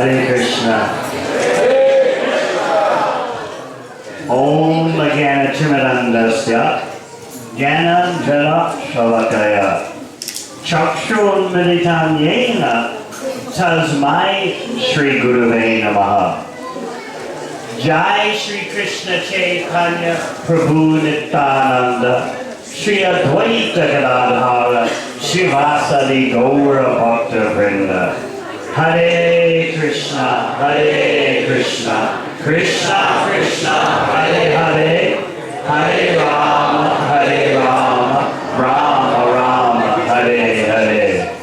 Hare Krishna. Om Jnana Timirandasya Jnananjana Shalakaya Chakshurunmilitam Yena Tasmai Shri Guruve Namaha. Jai Shri Krishna Chaitanya Prabhu Nityananda Shri Advaita Gadadhara Shivasadi Gaura Bhakta Vrinda. Hare Krishna, Krishna Krishna, Hare Hare, Hare Rama, Rama Rama, Hare Hare.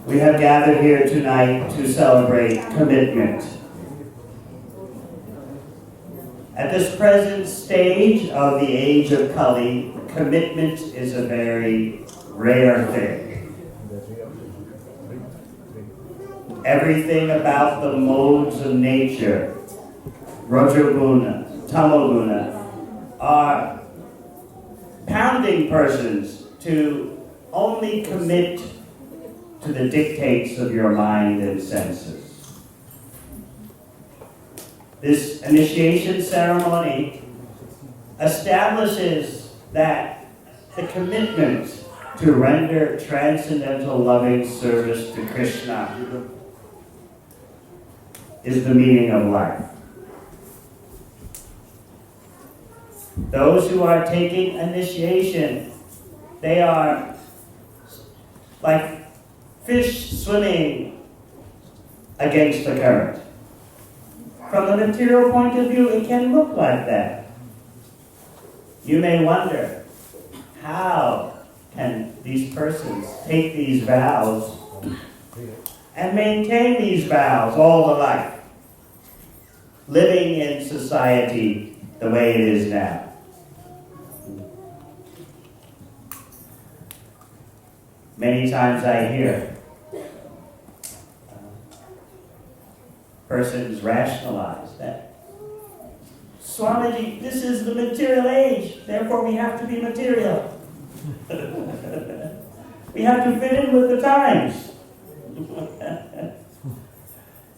We have gathered here tonight to celebrate commitment. At this present stage of the age of Kali, commitment is a very rare thing. Everything about the modes of nature, Rajoguna, Tamoguna, are pounding persons to only commit to the dictates of your mind and senses. This initiation ceremony establishes that the commitment to render transcendental loving service to Krishna is the meaning of life. Those who are taking initiation, they are like fish swimming against the current. From the material point of view, it can look like that. You may wonder, how can these persons take these vows and maintain these vows all the life, living in society the way it is now? Many times I hear persons rationalize that, Swamiji, this is the material age, therefore we have to be material. We have to fit in with the times.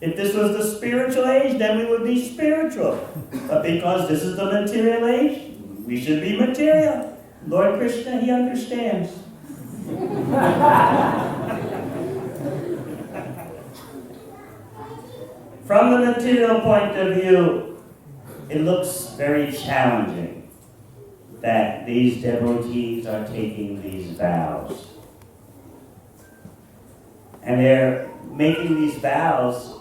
If this was the spiritual age, then we would be spiritual. But because this is the material age, we should be material. Lord Krishna, he understands. From the material point of view, it looks very challenging that these devotees are taking these vows. And they're making these vows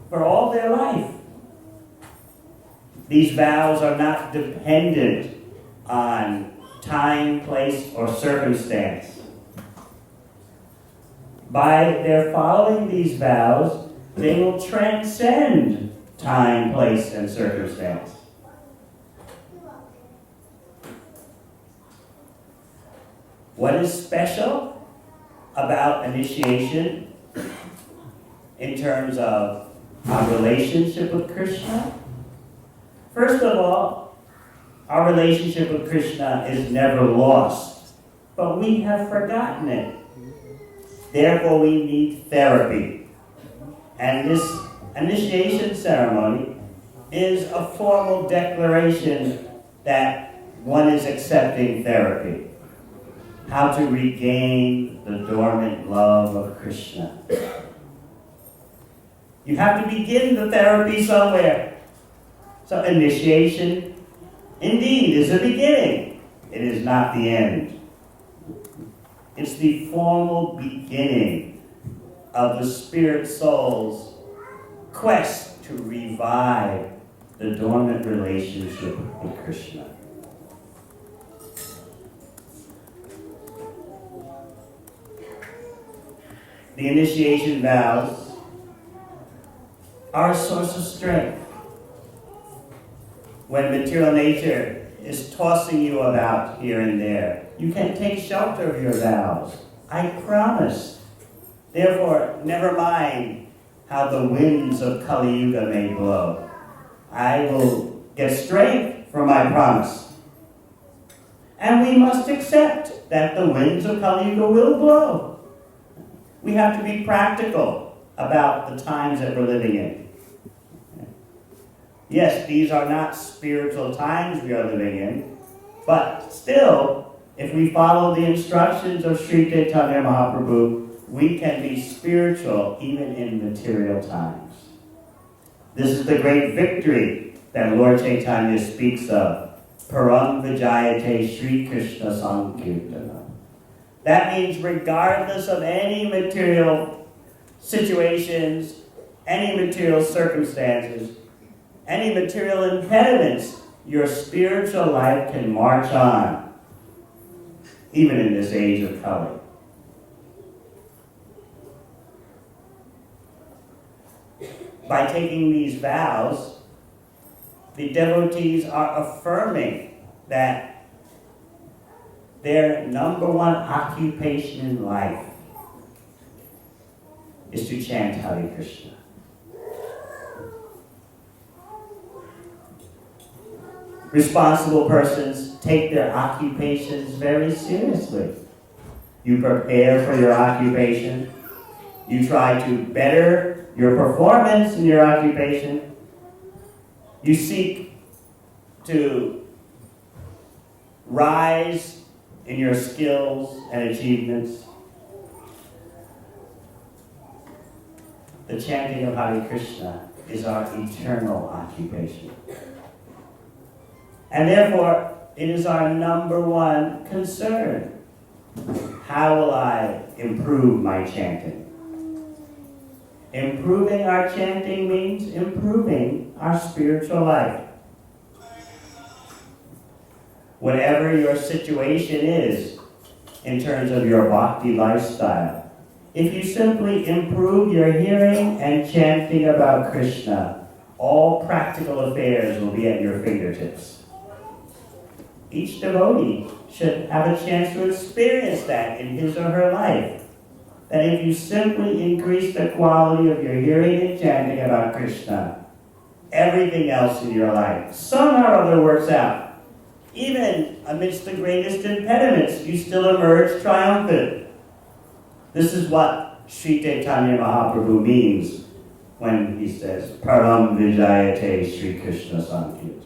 for all their life. These vows are not dependent on time, place, or circumstance. By their following these vows, they will transcend time, place, and circumstance. What is special about initiation in terms of our relationship with Krishna? First of all, our relationship with Krishna is never lost, but we have forgotten it. Therefore, we need therapy. And this initiation ceremony is a formal declaration that one is accepting therapy. How to regain the dormant love of Krishna. You have to begin the therapy somewhere. So initiation, indeed, is the beginning. It is not the end. It's the formal beginning of the spirit soul's quest to revive the dormant relationship with Krishna. The initiation vows are a source of strength. When material nature is tossing you about here and there, you can take shelter of your vows. I promise. Therefore, never mind how the winds of Kali Yuga may blow. I will get strength from my promise. And we must accept that the winds of Kali Yuga will blow. We have to be practical about the times that we're living in. Yes, these are not spiritual times we are living in, but still, if we follow the instructions of Sri Chaitanya Mahaprabhu, we can be spiritual even in material times. This is the great victory that Lord Chaitanya speaks of. Param Vijayate Sri Krishna Sankirtana. That means regardless of any material situations, any material circumstances, any material impediments, your spiritual life can march on, even in this age of Kali. By taking these vows, the devotees are affirming that their number one occupation in life is to chant Hare Krishna. Responsible persons take their occupations very seriously. You prepare for your occupation. You try to better your performance in your occupation. You seek to rise in your skills and achievements. The chanting of Hare Krishna is our eternal occupation. And therefore, it is our number one concern. How will I improve my chanting? Improving our chanting means improving our spiritual life. Whatever your situation is in terms of your bhakti lifestyle, if you simply improve your hearing and chanting about Krishna, all practical affairs will be at your fingertips. Each devotee should have a chance to experience that in his or her life. That if you simply increase the quality of your hearing and chanting about Krishna, everything else in your life somehow or other works out. Even amidst the greatest impediments, you still emerge triumphant. This is what Sri Chaitanya Mahaprabhu means when he says, Param Vijayate Sri Krishna Sankirtana.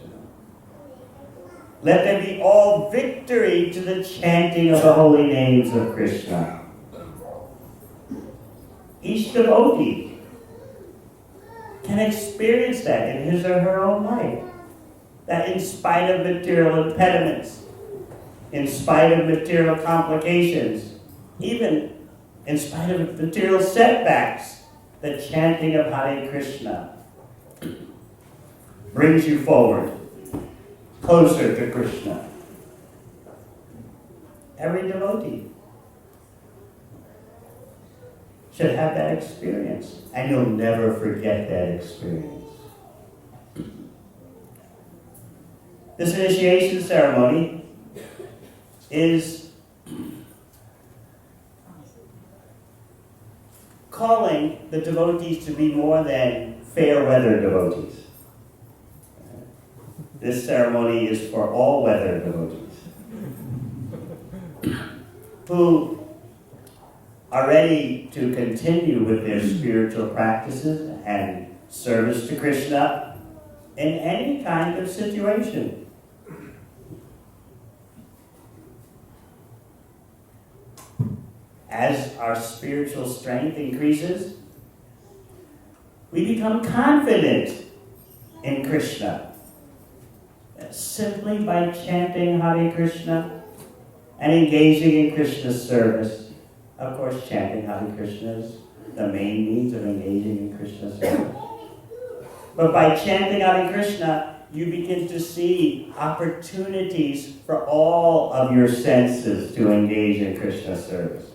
Let there be all victory to the chanting of the holy names of Krishna. Each devotee can experience that in his or her own life. That in spite of material impediments, in spite of material complications, even in spite of material setbacks, the chanting of Hare Krishna brings you forward, closer to Krishna. Every devotee should have that experience, and you'll never forget that experience. This initiation ceremony is calling the devotees to be more than fair weather devotees. This ceremony is for all weather devotees who are ready to continue with their spiritual practices and service to Krishna in any kind of situation. As our spiritual strength increases, we become confident in Krishna. Simply by chanting Hare Krishna and engaging in Krishna's service. Of course, chanting Hare Krishna is the main means of engaging in Krishna's service. But by chanting Hare Krishna, you begin to see opportunities for all of your senses to engage in Krishna's service.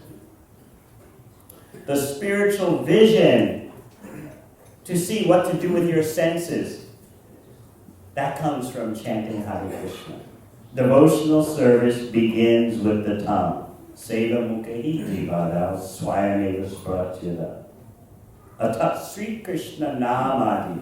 The spiritual vision to see what to do with your senses, that comes from chanting Hare Krishna. Devotional service begins with the tongue. Seva mukhi jivada swayameva spratyada. Atat Sri Krishna namadi.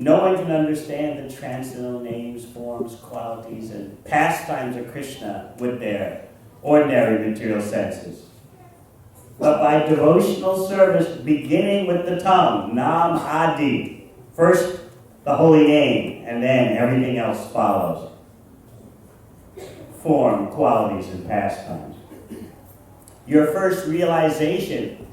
No one can understand the transcendental names, forms, qualities, and pastimes of Krishna with their ordinary material senses. But by devotional service, beginning with the tongue, Nam Adi, first the holy name, and then everything else follows. Form, qualities, and pastimes. Your first realization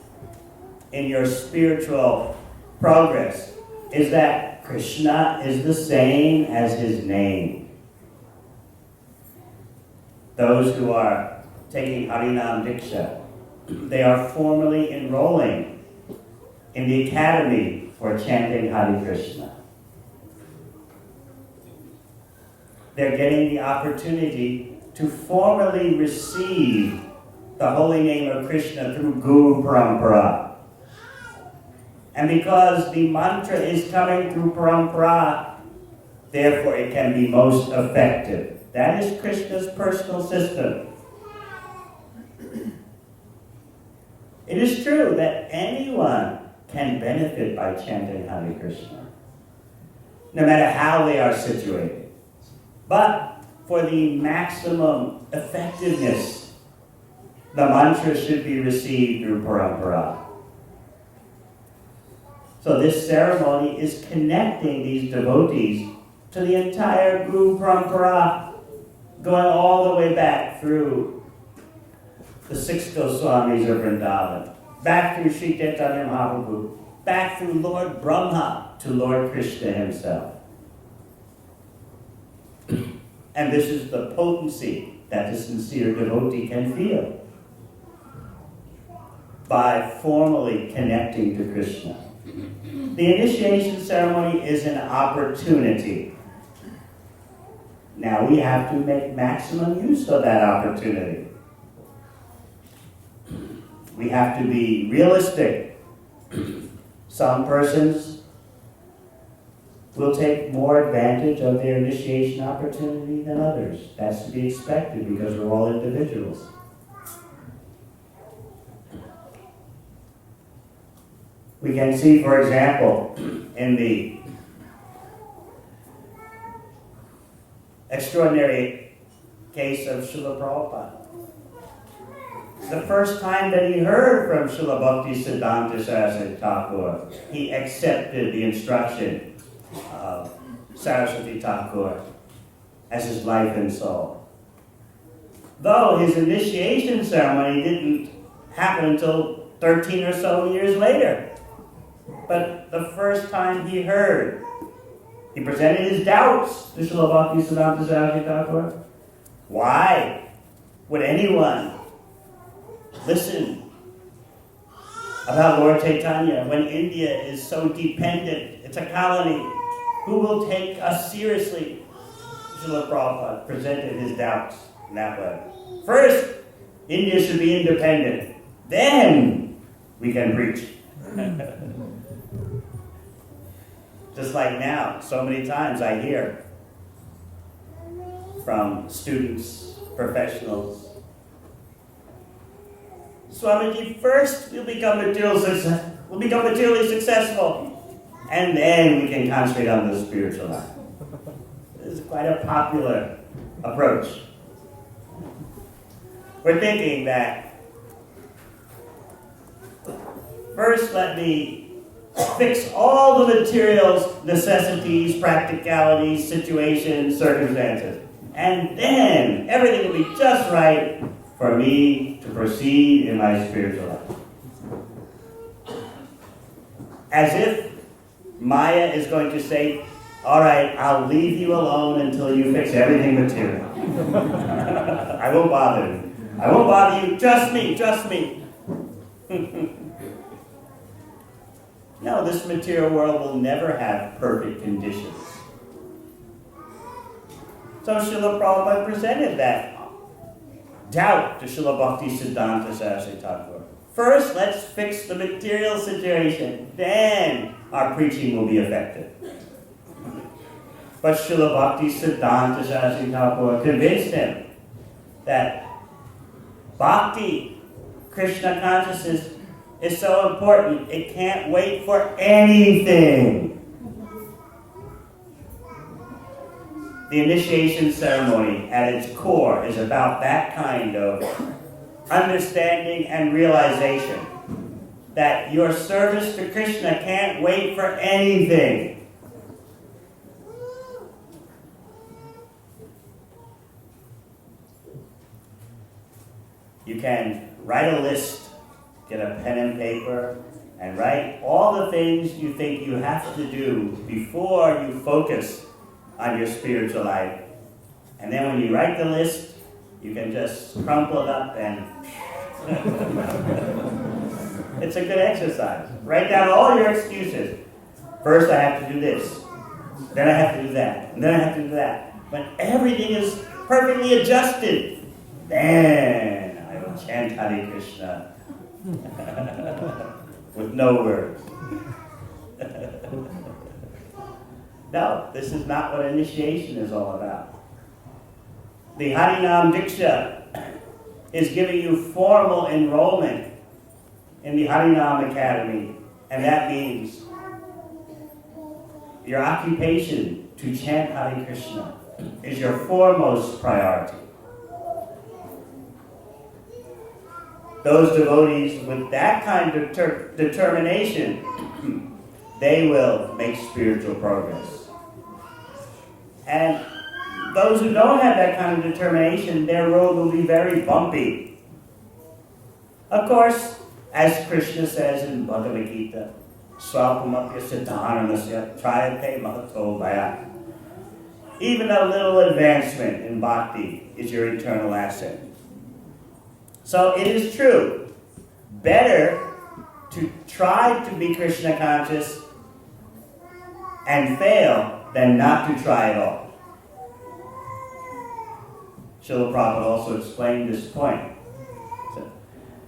in your spiritual progress is that Krishna is the same as his name. Those who are taking Harinam Diksha, they are formally enrolling in the Academy for chanting Hare Krishna. They're getting the opportunity to formally receive the holy name of Krishna through Guru Parampara. And because the mantra is coming through Parampara, therefore it can be most effective. That is Krishna's personal system. It is true that anyone can benefit by chanting Hare Krishna, no matter how they are situated. But for the maximum effectiveness, the mantra should be received through Parampara. So this ceremony is connecting these devotees to the entire Guru Parampara, going all the way back through the 6 Goswamis of Vrindavan, back through Sri Chaitanya Mahaprabhu, back through Lord Brahma to Lord Krishna himself. And this is the potency that the sincere devotee can feel by formally connecting to Krishna. The initiation ceremony is an opportunity. Now we have to make maximum use of that opportunity. We have to be realistic. Some persons will take more advantage of their initiation opportunity than others. That's to be expected because we're all individuals. We can see, for example, in the extraordinary case of Srila Prabhupada. The first time that he heard from Srila Bhaktivedanta Saraswati Thakur, he accepted the instruction of Saraswati Thakur as his life and soul. Though his initiation ceremony didn't happen until 13 or so years later. But the first time he heard, he presented his doubts to Srila Bhaktivedanta Saraswati Thakur. Why would anyone listen about Lord Chaitanya when India is so dependent? It's a colony. Who will take us seriously? Srila Prabhupada presented his doubts in that way. First, India should be independent. Then we can preach. Just like now, so many times I hear from students, professionals, Swamiji, first we'll become materially successful, and then we can concentrate on the spiritual life. This is quite a popular approach. We're thinking that first let me fix all the materials, necessities, practicalities, situations, circumstances, and then everything will be just right for me to proceed in my spiritual life. As if Maya is going to say, all right, I'll leave you alone until you fix everything material. I won't bother you. I won't bother you. Trust me, trust me. No, this material world will never have perfect conditions. So Srila Prabhupada presented that doubt to Srila Bhaktivedanta Saraswati Thakur. First, let's fix the material situation. Then our preaching will be effective. But Srila Bhaktivedanta Saraswati Thakur convinced him that bhakti, Krishna consciousness, is so important, it can't wait for anything. the initiation ceremony at its core is about that kind of understanding and realization that your service to Krishna can't wait for anything. You can write a list, get a pen and paper, and write all the things you think you have to do before you focus on your spiritual life. And then when you write the list, you can just crumple it up and it's a good exercise. Write down all your excuses. First I have to do this, then I have to do that, and then I have to do that. When everything is perfectly adjusted, then I will chant Hare Krishna with no words. No, this is not what initiation is all about. The Harinam Diksha is giving you formal enrollment in the Harinam Academy, and that means your occupation to chant Hare Krishna is your foremost priority. Those devotees with that kind of determination, they will make spiritual progress. And those who don't have that kind of determination, their road will be very bumpy. Of course, as Krishna says in Bhagavad Gita, Swapamapya siddharanasya trayate mahato vaya. Even a little advancement in bhakti is your eternal asset. So it is true, better to try to be Krishna conscious and fail than not to try at all. Srila Prabhupada also explained this point. So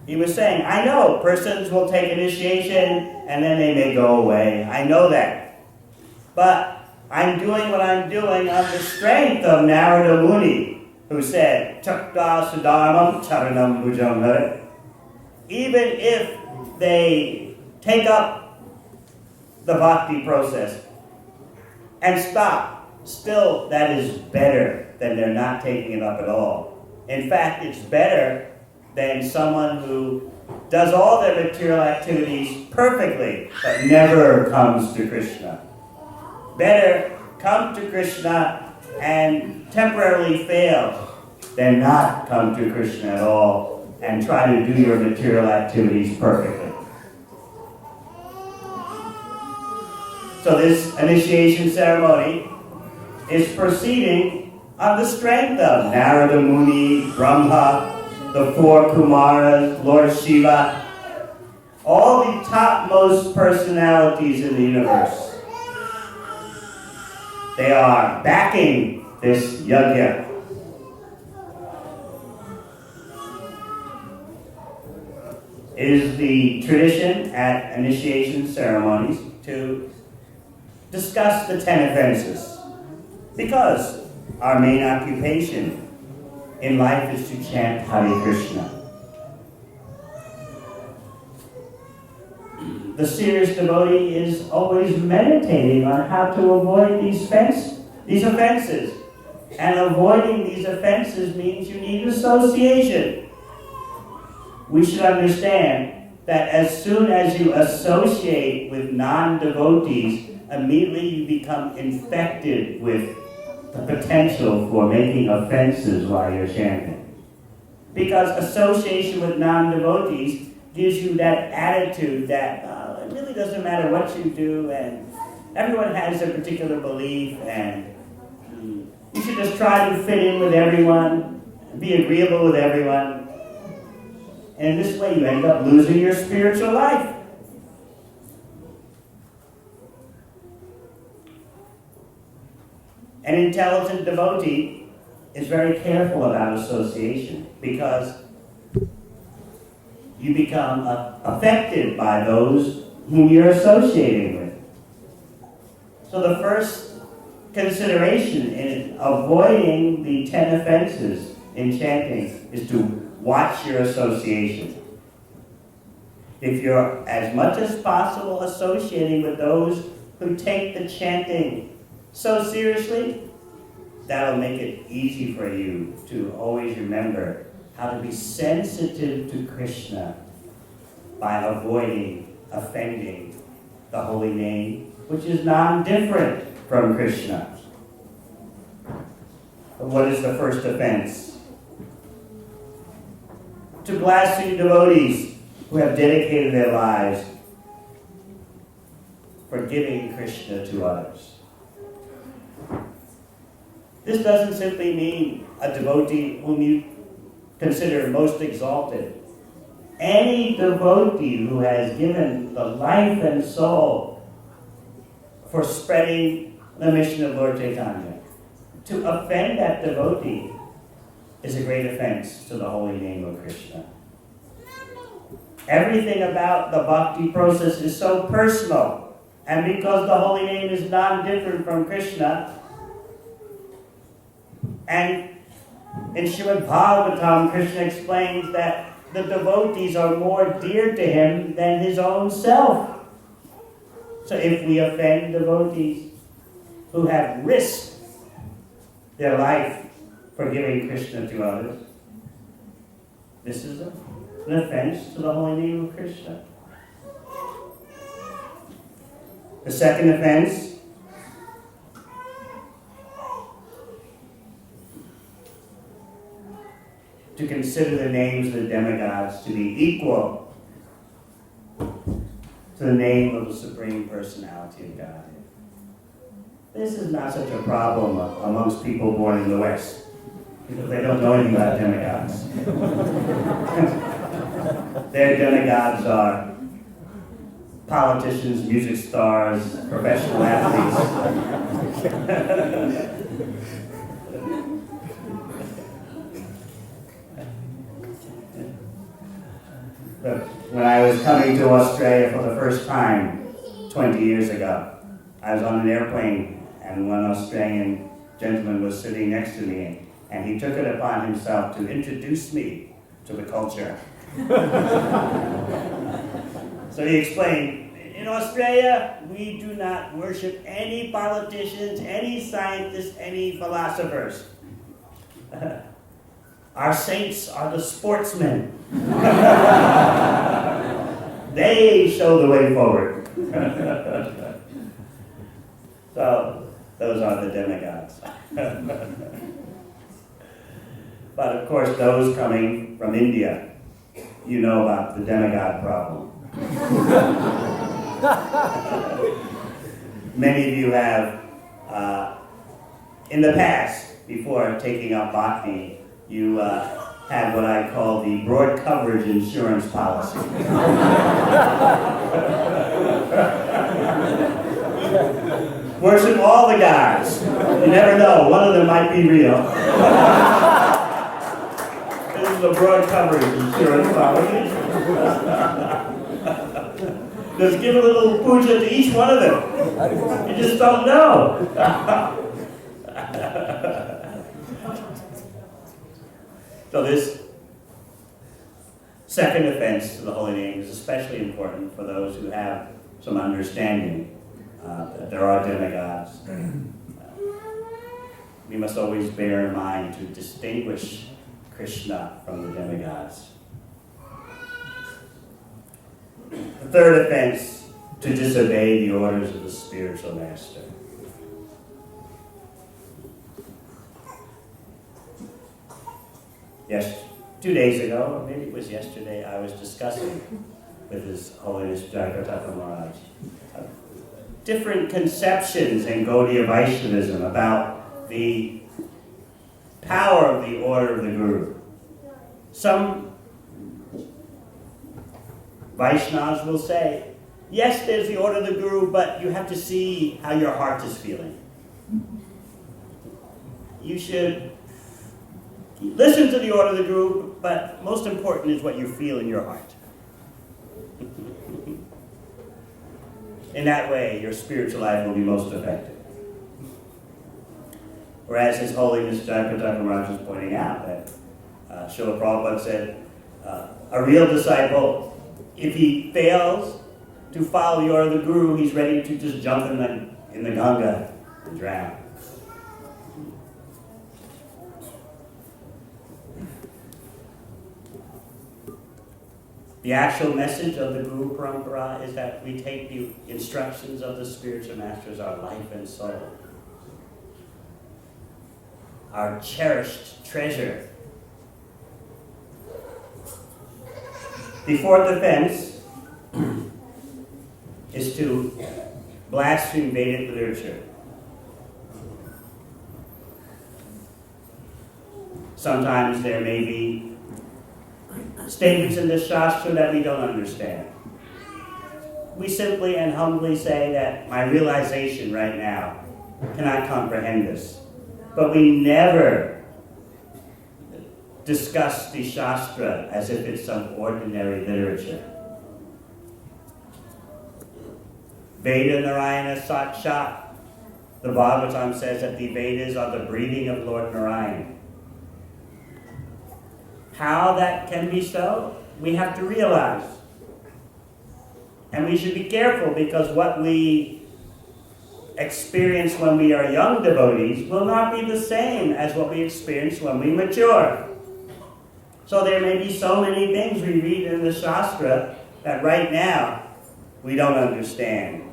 he was saying, I know persons will take initiation and then they may go away. I know that. But I'm doing what I'm doing on the strength of Narada Muni, who said, Chakta Sudharmam Charanam Bhujam Hare. Even if they take up the bhakti process and stop, still that is better than they're not taking it up at all. In fact, it's better than someone who does all their material activities perfectly but never comes to Krishna. Better come to Krishna and temporarily fail than not come to Krishna at all and try to do your material activities perfectly. So this initiation ceremony is proceeding on the strength of Narada Muni, Brahma, the four Kumaras, Lord Shiva, all the topmost personalities in the universe. They are backing this yajna. It is the tradition at initiation ceremonies to discuss the 10 offenses, because our main occupation in life is to chant Hare Krishna. The serious devotee is always meditating on how to avoid these offenses. And avoiding these offenses means you need association. We should understand that as soon as you associate with non-devotees, immediately you become infected with the potential for making offenses while you're chanting. Because association with non-devotees gives you that attitude that it really doesn't matter what you do, and everyone has a particular belief, and you should just try to fit in with everyone, be agreeable with everyone. And in this way you end up losing your spiritual life. An intelligent devotee is very careful about association because you become affected by those whom you're associating with. So the first consideration in avoiding the 10 offenses in chanting is to watch your association. If you're as much as possible associating with those who take the chanting so seriously, that'll make it easy for you to always remember how to be sensitive to Krishna by avoiding offending the holy name, which is non-different from Krishna. But what is the first offense? To blaspheme devotees who have dedicated their lives for giving Krishna to others. This doesn't simply mean a devotee whom you consider most exalted. Any devotee who has given the life and soul for spreading the mission of Lord Chaitanya. To offend that devotee is a great offense to the holy name of Krishna. Everything about the bhakti process is so personal, and because the holy name is non-different from Krishna, and in Srimad Bhagavatam, Krishna explains that the devotees are more dear to him than his own self. So if we offend devotees who have risked their life for giving Krishna to others, this is an offense to the holy name of Krishna. The second offense, to consider the names of the demigods to be equal to the name of the Supreme Personality of Godhead. This is not such a problem amongst people born in the West, because they don't know anything about demigods. Their demigods are politicians, music stars, professional athletes. But when I was coming to Australia for the first time 20 years ago, I was on an airplane and one Australian gentleman was sitting next to me, and he took it upon himself to introduce me to the culture. So he explained, in Australia, we do not worship any politicians, any scientists, any philosophers. Our saints are the sportsmen. They show the way forward. So, those are the demigods. But of course, those coming from India, you know about the demigod problem. Many of you have, in the past, before taking up bhakti, you had what I call the broad coverage insurance policy. Worship all the gods. You never know, one of them might be real. This is the broad coverage insurance policy. Just give a little puja to each one of them. You just don't know. So this second offense to the holy name is especially important for those who have some understanding that there are demigods. We must always bear in mind to distinguish Krishna from the demigods. The third offense, to disobey the orders of the spiritual master. Yes, 2 days ago, or maybe it was yesterday, I was discussing with His Holiness Jayapataka Maharaj different conceptions in Gaudiya Vaishnavism about the power of the order of the Guru. Some Vaishnavas will say, yes, there's the order of the Guru, but you have to see how your heart is feeling. You should listen to the order of the Guru, but most important is what you feel in your heart. In that way, your spiritual life will be most effective. Whereas His Holiness Jayapataka Maharaj was pointing out that Srila Prabhupada said, a real disciple, if he fails to follow the order of the Guru, he's ready to just jump in the Ganga and drown. The actual message of the Guru Parampara is that we take the instructions of the spiritual masters, our life and soul, our cherished treasure. The fourth offense is to blaspheme Vedic literature. Sometimes there may be statements in the Shastra that we don't understand. We simply and humbly say that my realization right now cannot comprehend this. But we never discuss the Shastra as if it's some ordinary literature. Veda Narayana Sakshat. The Bhagavatam says that the Vedas are the breathing of Lord Narayana. How that can be so, we have to realize. And we should be careful, because what we experience when we are young devotees will not be the same as what we experience when we mature. So there may be so many things we read in the Shastra that right now we don't understand.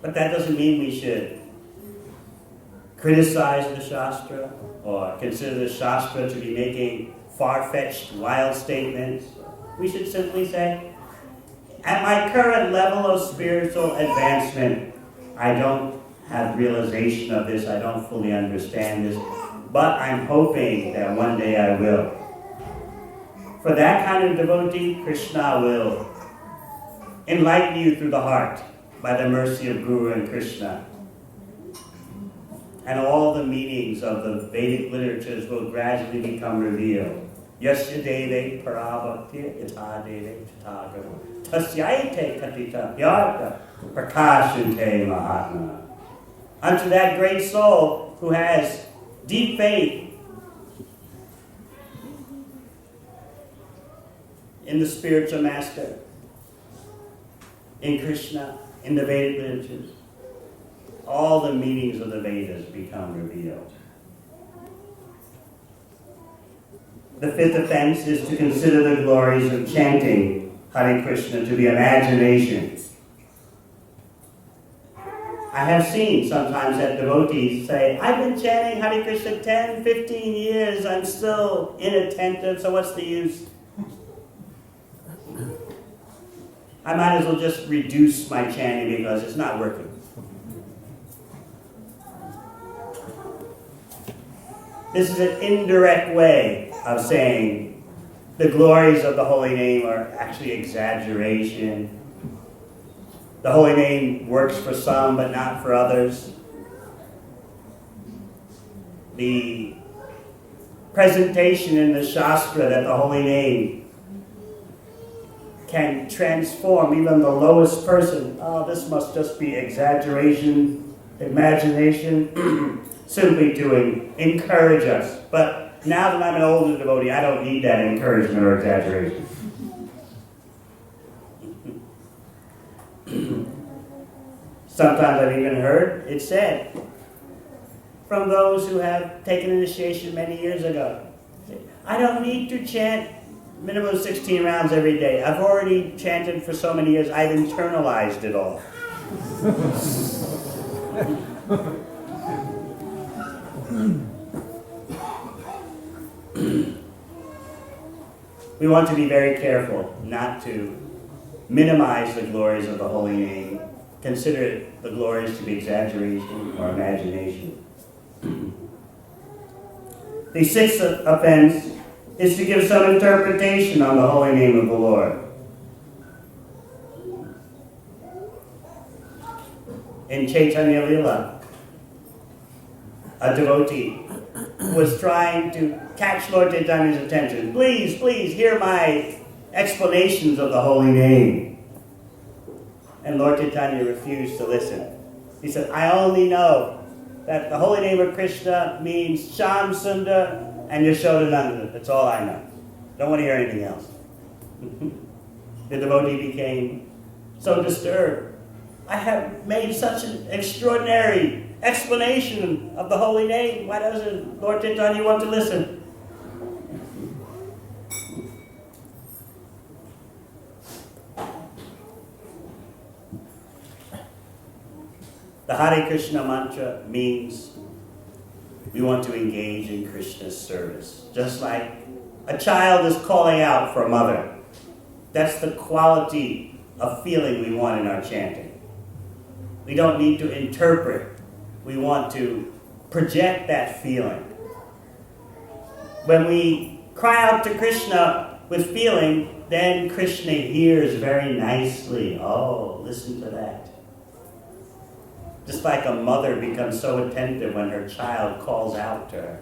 But that doesn't mean we should criticize the Shastra or consider the Shastra to be making far-fetched, wild statements. We should simply say, at my current level of spiritual advancement, I don't have realization of this, I don't fully understand this, but I'm hoping that one day I will. For that kind of devotee, Krishna will enlighten you through the heart by the mercy of Guru and Krishna. And all the meanings of the Vedic literatures will gradually become revealed. Yasya deve parabhakti ita deve tatagam tasyaite katita yata prakashante mahatma. Unto that great soul who has deep faith in the spiritual master, in Krishna, in the Vedic literatures, all the meanings of the Vedas become revealed. The fifth offense is to consider the glories of chanting Hare Krishna to the imagination. I have seen sometimes that devotees say, I've been chanting Hare Krishna 10, 15 years, I'm still inattentive, so what's the use? I might as well just reduce my chanting because it's not working. This is an indirect way of saying the glories of the holy name are actually exaggeration. The holy name works for some but not for others. The presentation in the Shastra that the holy name can transform even the lowest person. Oh, this must just be exaggeration, imagination, simply to encourage us. But now that I'm an older devotee, I don't need that encouragement or exaggeration. Sometimes I've even heard it said from those who have taken initiation many years ago, I don't need to chant minimum 16 rounds every day. I've already chanted for so many years, I've internalized it all. We want to be very careful not to minimize the glories of the holy name, consider the glories to be exaggeration or imagination. The sixth offense is to give some interpretation on the holy name of the Lord. In Chaitanya Lila, a devotee was trying to catch Lord Chaitanya's attention. Please, please, hear my explanations of the holy name. And Lord Chaitanya refused to listen. He said, I only know that the holy name of Krishna means Sham Sundar and Yashodananda. That's all I know. Don't want to hear anything else. The devotee became so disturbed. I have made such an extraordinary explanation of the holy name. Why doesn't Lord Chaitanya want to listen? The Hare Krishna mantra means we want to engage in Krishna's service. Just like a child is calling out for a mother. That's the quality of feeling we want in our chanting. We don't need to interpret. We want to project that feeling. When we cry out to Krishna with feeling, then Krishna hears very nicely. Oh, listen to that. Just like a mother becomes so attentive when her child calls out to her.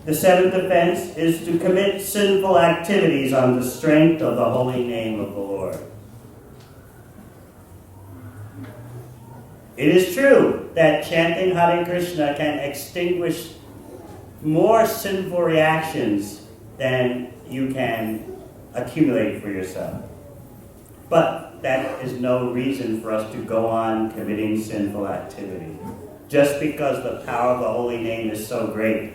The seventh offense is to commit sinful activities on the strength of the holy name of the Lord. It is true that chanting Hare Krishna can extinguish more sinful reactions than you can accumulate for yourself. But that is no reason for us to go on committing sinful activity. Just because the power of the holy name is so great.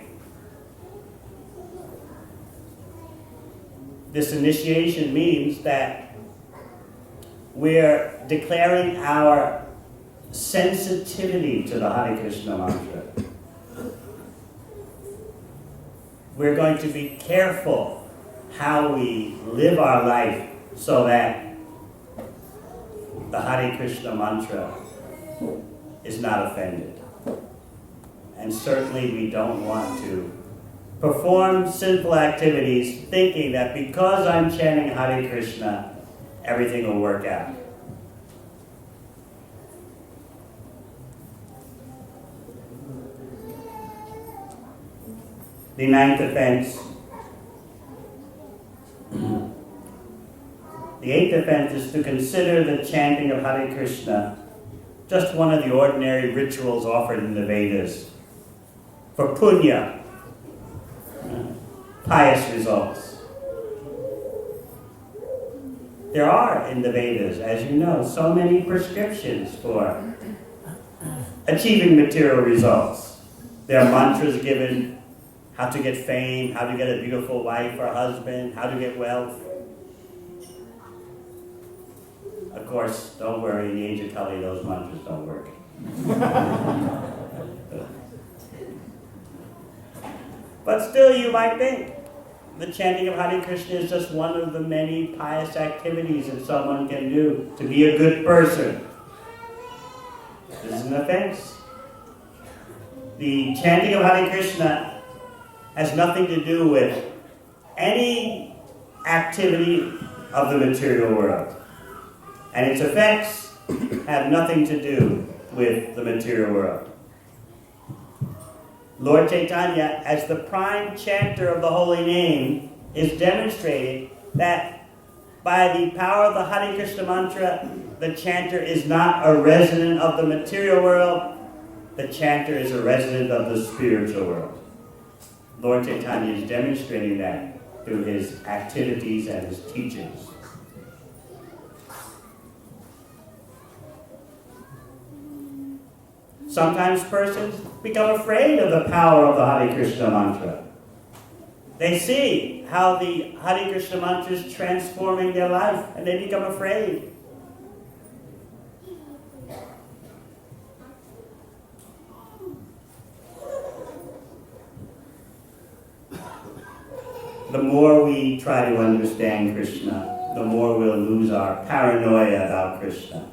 This initiation means that we're declaring our sensitivity to the Hare Krishna mantra. We're going to be careful how we live our life so that the Hare Krishna mantra is not offended. And certainly we don't want to perform sinful activities thinking that because I'm chanting Hare Krishna, everything will work out. The ninth offense. The eighth offense is to consider the chanting of Hare Krishna just one of the ordinary rituals offered in the Vedas for punya, pious results. There are in the Vedas, as you know, so many prescriptions for achieving material results. There are mantras given, how to get fame, how to get a beautiful wife or husband, how to get wealth. Of course, don't worry, in the age of Kali, those mantras don't work. But still, you might think the chanting of Hare Krishna is just one of the many pious activities that someone can do to be a good person. This is an offense. The chanting of Hare Krishna has nothing to do with any activity of the material world. And its effects have nothing to do with the material world. Lord Chaitanya, as the prime chanter of the holy name, is demonstrating that by the power of the Hare Krishna mantra, the chanter is not a resident of the material world, the chanter is a resident of the spiritual world. Lord Chaitanya is demonstrating that through his activities and his teachings. Sometimes persons become afraid of the power of the Hare Krishna mantra. They see how the Hare Krishna mantra is transforming their life, and they become afraid. The more we try to understand Krishna, the more we'll lose our paranoia about Krishna.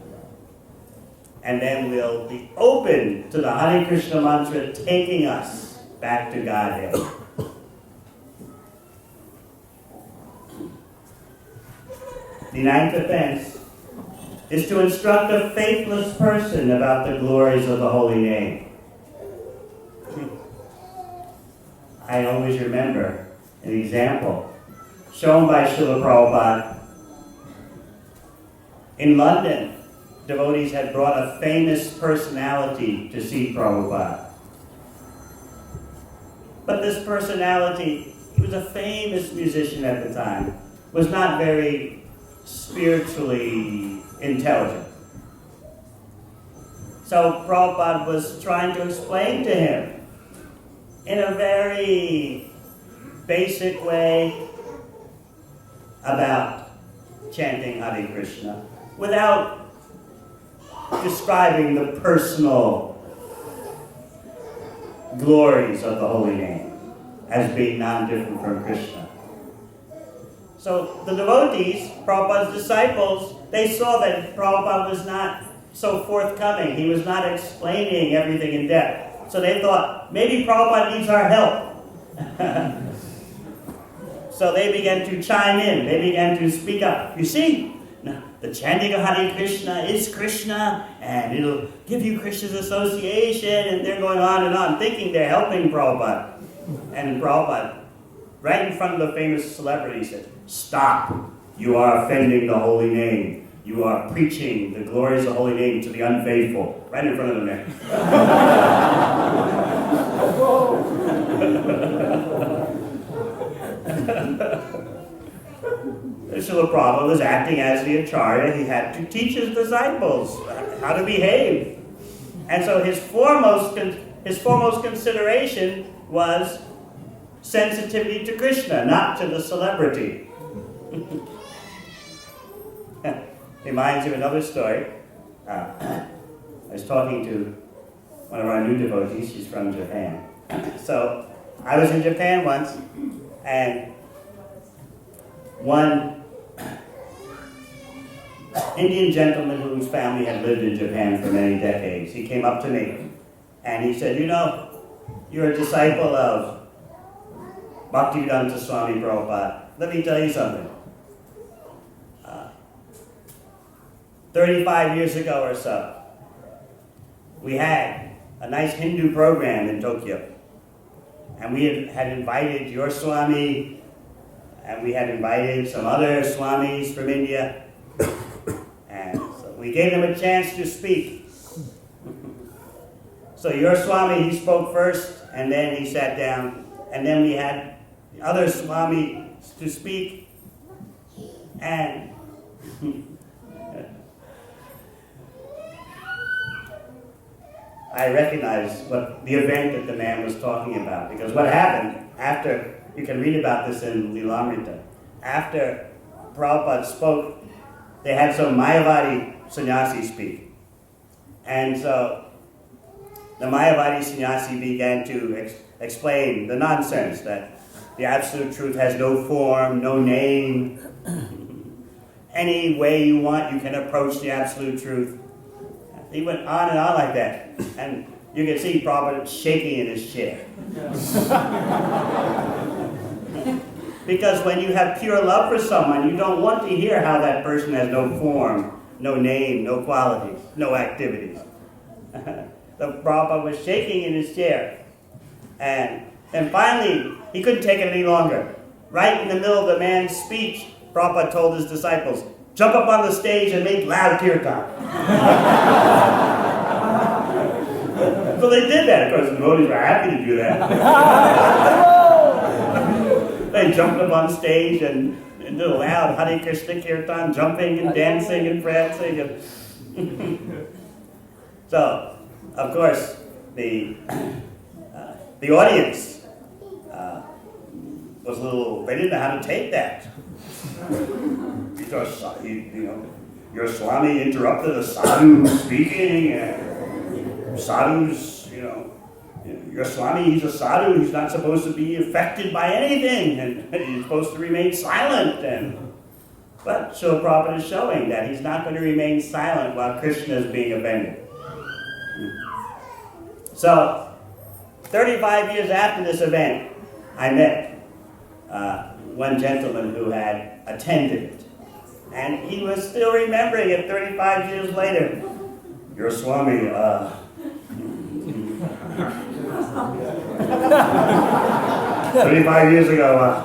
And then we'll be open to the Hare Krishna mantra taking us back to Godhead. The ninth offense is to instruct a faithless person about the glories of the holy name. I always remember an example shown by Srila Prabhupada. In London, devotees had brought a famous personality to see Prabhupada. But this personality, he was a famous musician at the time, was not very spiritually intelligent. So Prabhupada was trying to explain to him in a very basic way about chanting Hare Krishna without describing the personal glories of the holy name as being non-different from Krishna. So the devotees, Prabhupada's disciples, they saw that Prabhupada was not so forthcoming. He was not explaining everything in depth. So they thought, maybe Prabhupada needs our help. So they began to chime in. They began to speak up. You see, the chanting of Hare Krishna is Krishna, and it'll give you Krishna's association, and they're going on, thinking they're helping Prabhupada. And Prabhupada, right in front of the famous celebrity, said, "Stop. You are offending the holy name. You are preaching the glories of the holy name to the unfaithful." Right in front of the man. Srila Prabhupada was acting as the Acharya. He had to teach his disciples how to behave. And so his foremost consideration was sensitivity to Krishna, not to the celebrity. Reminds you of another story. I was talking to one of our new devotees. She's from Japan. So I was in Japan once, and one Indian gentleman whose family had lived in Japan for many decades, he came up to me and he said, "You know, you're a disciple of Bhaktivedanta Swami Prabhupada. Let me tell you something. 35 years ago or so, we had a nice Hindu program in Tokyo. And we had invited your Swami, and we had invited some other Swamis from India. And so we gave them a chance to speak. So your Swami, he spoke first, and then he sat down. And then we had the other Swami to speak. And I recognized what the event that the man was talking about. Because what happened after, you can read about this in Devamrita, after Prabhupada spoke, they had some Mayavadi sannyasi speak. And so the Mayavadi sannyasi began to explain the nonsense that the Absolute Truth has no form, no name. Any way you want, you can approach the Absolute Truth. He went on and on like that. And you can see Prabhupada shaking in his chair. Because when you have pure love for someone, you don't want to hear how that person has no form, no name, no qualities, no activities. So Prabhupada was shaking in his chair. And finally, he couldn't take it any longer. Right in the middle of the man's speech, Prabhupada told his disciples, "Jump up on the stage and make loud kirtan." So they did that. Of course, the devotees were happy to do that. They jumped up on stage and did a loud Hare Krishna kirtan, jumping and dancing and prancing. So, of course, the audience was a little, they didn't know how to take that. Your Swami interrupted a sadhu who's speaking, and sadhus, your Swami, he's a sadhu, he's not supposed to be affected by anything, and he's supposed to remain silent. But Srila Prabhupada is showing that he's not going to remain silent while Krishna is being offended. So, 35 years after this event, I met one gentleman who had attended it. And he was still remembering it 35 years later. Your Swami, 35 years ago,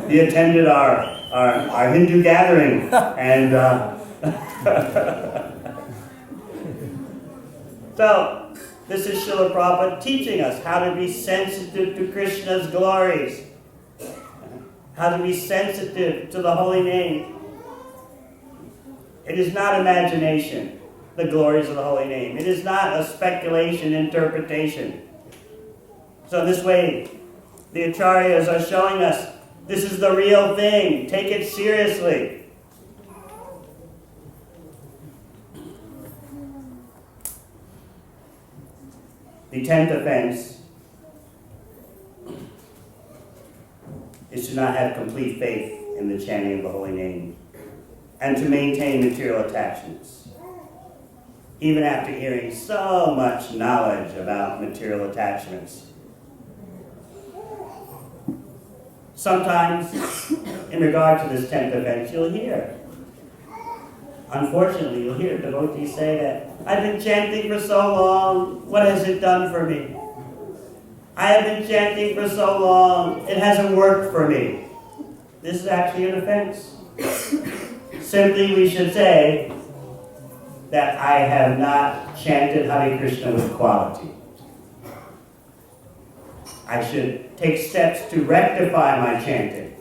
he attended our Hindu gathering. And so, this is Srila Prabhupada teaching us how to be sensitive to Krishna's glories. How to be sensitive to the holy name. It is not imagination, the glories of the holy name. It is not a speculation, interpretation. So this way, the Acharyas are showing us This is the real thing. Take it seriously. The 10th offense is to not have complete faith in the chanting of the holy name and to maintain material attachments. Even after hearing so much knowledge about material attachments. Sometimes, in regard to this 10th offense, unfortunately, you'll hear devotees say that, I've been chanting for so long, what has it done for me? I have been chanting for so long, it hasn't worked for me. This is actually an offense. Simply, we should say that I have not chanted Hare Krishna with quality. I should take steps to rectify my chanting.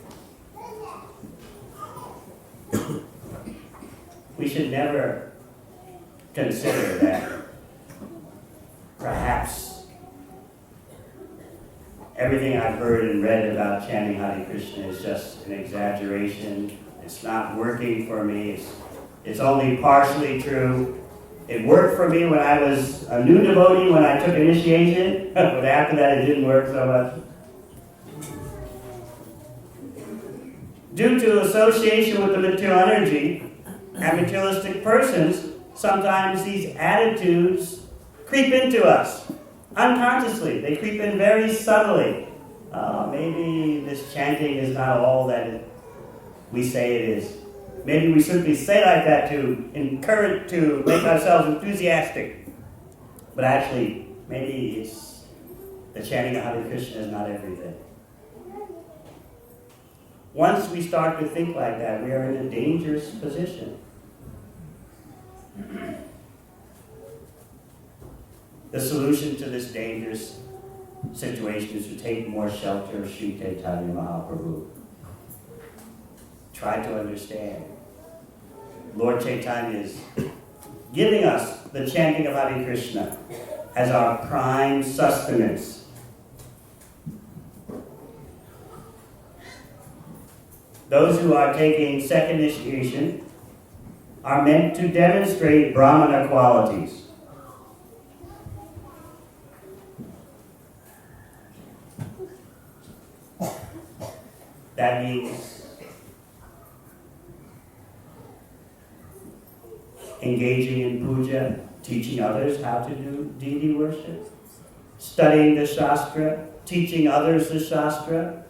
We should never consider that perhaps everything I've heard and read about chanting Hare Krishna is just an exaggeration. It's not working for me. It's only partially true. It worked for me when I was a new devotee, when I took initiation, but after that it didn't work so much. Due to association with the material energy and materialistic persons, sometimes these attitudes creep into us unconsciously. They creep in very subtly. Maybe this chanting is not all that we say it is. Maybe we simply say like that to encourage, to make ourselves enthusiastic. But actually, maybe it's the chanting of Hare Krishna is not everything. Once we start to think like that, we are in a dangerous position. The solution to this dangerous situation is to take more shelter of Sri Chaitanya Mahaprabhu. Try to understand. Lord Chaitanya is giving us the chanting of Hare Krishna as our prime sustenance. Those who are taking second initiation are meant to demonstrate Brahmana qualities. That means engaging in puja, teaching others how to do deity worship, studying the Shastra, teaching others the Shastra,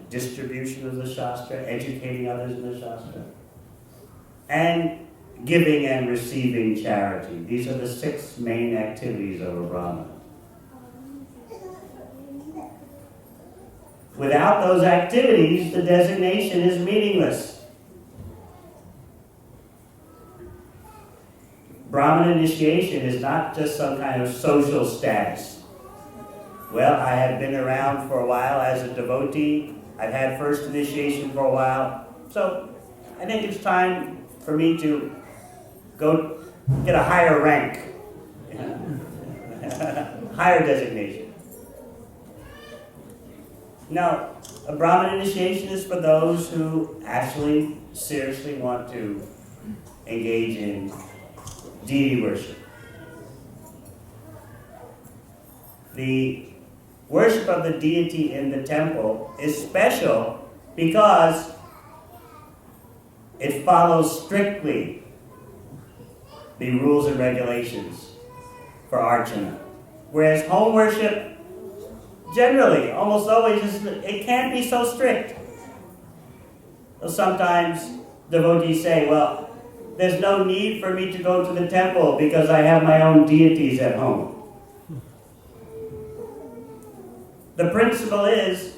distribution of the Shastra, educating others in the Shastra, and giving and receiving charity. These are the 6 main activities of a Brahmana. Without those activities, the designation is meaningless. Brahmana initiation is not just some kind of social status. Well, I have been around for a while as a devotee. I've had first initiation for a while. So I think it's time for me to go get a higher rank, higher designation. No, a Brahmana initiation is for those who actually seriously want to engage in deity worship. The worship of the deity in the temple is special because it follows strictly the rules and regulations for archana. Whereas home worship, generally, almost always, it can't be so strict. So sometimes devotees say, well, there's no need for me to go to the temple because I have my own deities at home. The principle is,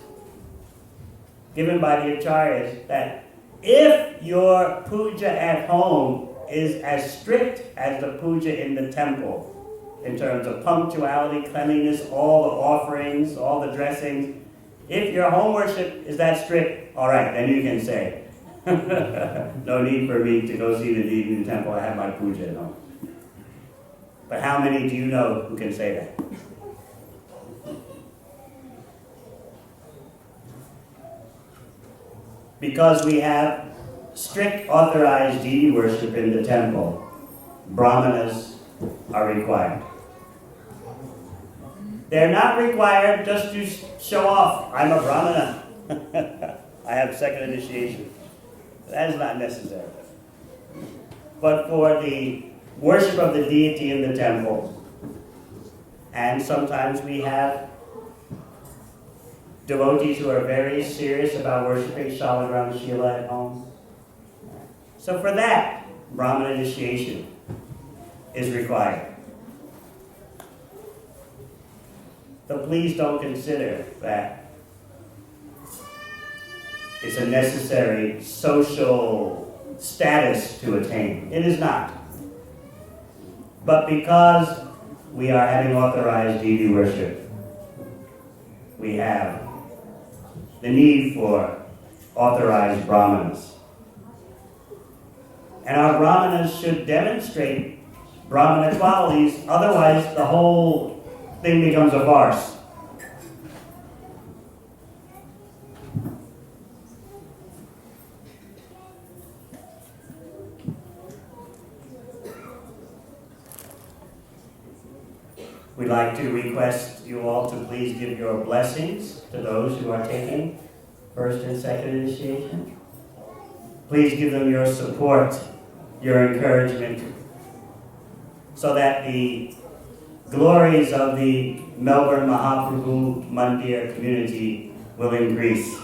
given by the Acharyas, that if your puja at home is as strict as the puja in the temple, in terms of punctuality, cleanliness, all the offerings, all the dressings, if your home worship is that strict, all right, then you can say, no need for me to go see the deity in the temple, I have my puja at home. But how many do you know who can say that? because we have strict authorized deity worship in the temple, brahmanas are required. They're not required just to show off, I'm a brahmana. I have second initiation. That is not necessary. But for the worship of the deity in the temple, and sometimes we have devotees who are very serious about worshiping Shalagram Shila at home. So for that, Brahman initiation is required. But please don't consider that it's a necessary social status to attain. It is not. But because we are having authorized deity worship, we have the need for authorized brahmanas. And our brahmanas should demonstrate brahmana qualities, otherwise the whole thing becomes a farce. We'd like to request you all to please give your blessings to those who are taking first and second initiation. Please give them your support, your encouragement, so that the glories of the Melbourne Mahaprabhu Mandir community will increase.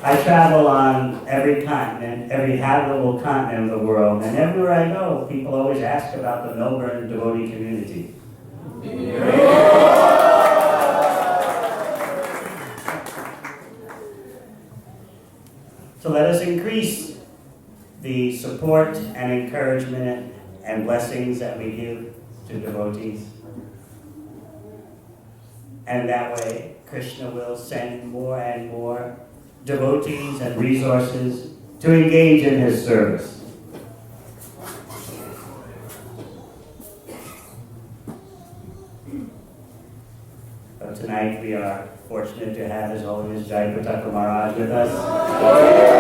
I travel on every continent, every habitable continent of the world, and everywhere I go, people always ask about the Melbourne devotee community. So let us increase the support and encouragement and blessings that we give to devotees. And that way, Krishna will send more and more devotees and resources to engage in his service. But tonight we are fortunate to have His Holiness Jayapataka Maharaj with us.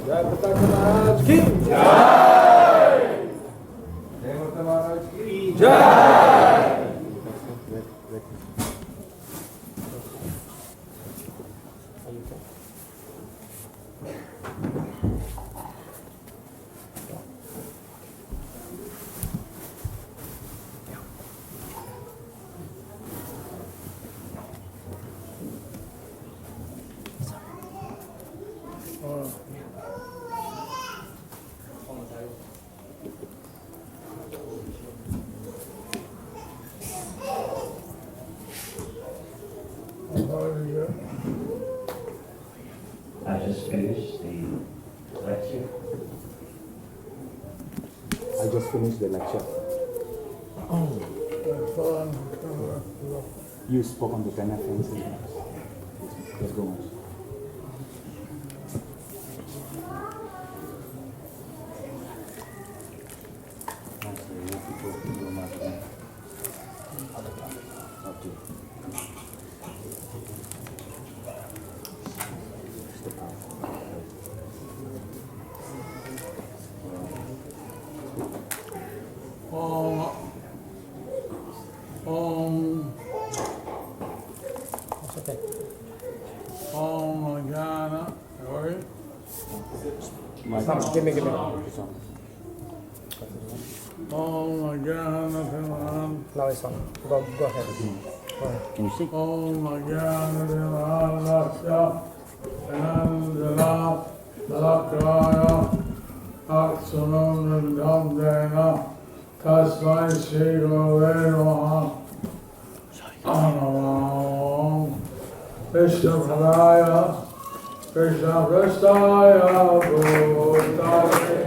Jayapataka Maharaj ki Jai! Devamrita Maharaj ki Jai! I just finished the lecture. I just finished the lecture. You spoke on the 10 FNC. Let's go on. Okay. Jnana. Sorry. Give me. Om Jnana Timan. Now it's on. Go ahead. Go ahead. Can you see? Om Jnana Timan Lasya. Anandala. Dalakaya. Aksunam Nidam Dena. Tasmai Shri Gurave Namaha. Om Krishna Padaya. Krishna Prastaya Bhutale.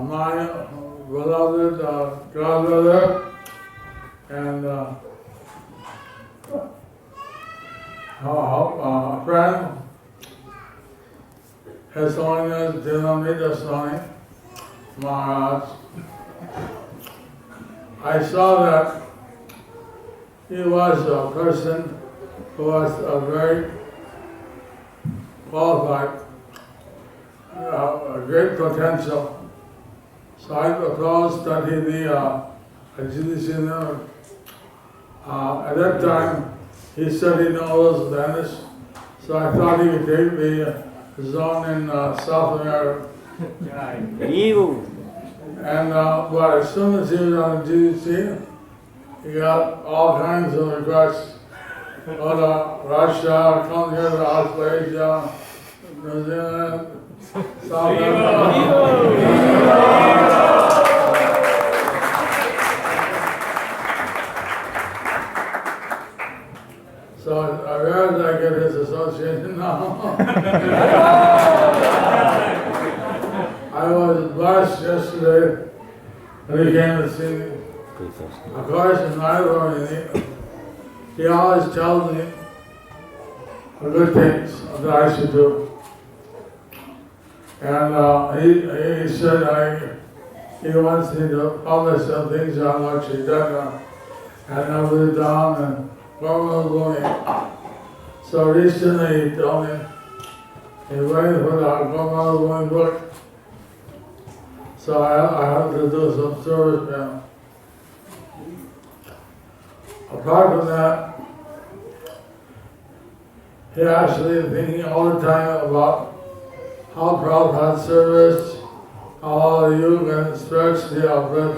My beloved grandmother and friend, His Holiness Devamrita Swami Maharaj. I saw that he was a person who was a very qualified, a great potential. So I proposed that he be a judiciary. At that time, he said he knows Spanish, so I thought he would take me zone in South America. And but as soon as he was on the GDC, he got all kinds of requests. go to Russia, come here to Australia, New Zealand, South Africa. So I realize I get his association now. I was blessed yesterday when he came to see me. Of course, in my learning, he always tells me the good things that I should do. And he said he wants me to publish some things on what she's done and I was down and what was going. So recently he told me he's waiting for the Gomar going book. So I have to do some service now. Apart from that, he actually thinking all the time about how Prabhupada service, how you can stretch the outlet,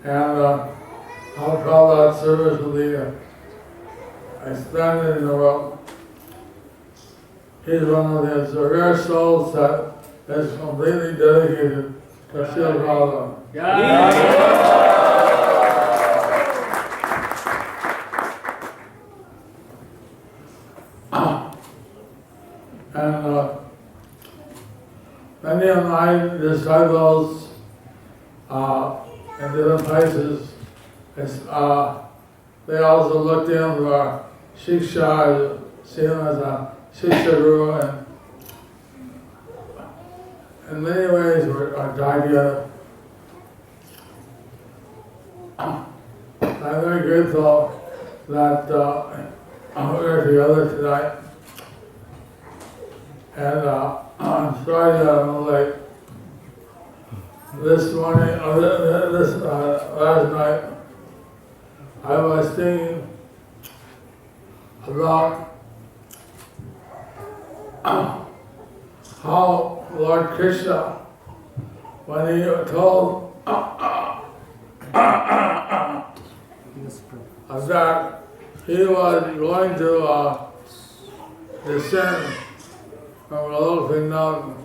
and how Prabhupada service will be expanded in the world. He's one of the rare souls that is completely dedicated to Srila Prabhupada. And many of my disciples in different places, they also looked in for Shiksha, see him as a Shiksha Guru, and in many ways are tied together. I'm very grateful that we're together tonight. And I'm sorry that I'm late. This morning, last night, I was thinking about how Lord Krishna, when he told that he was going to descend from a lofty mountain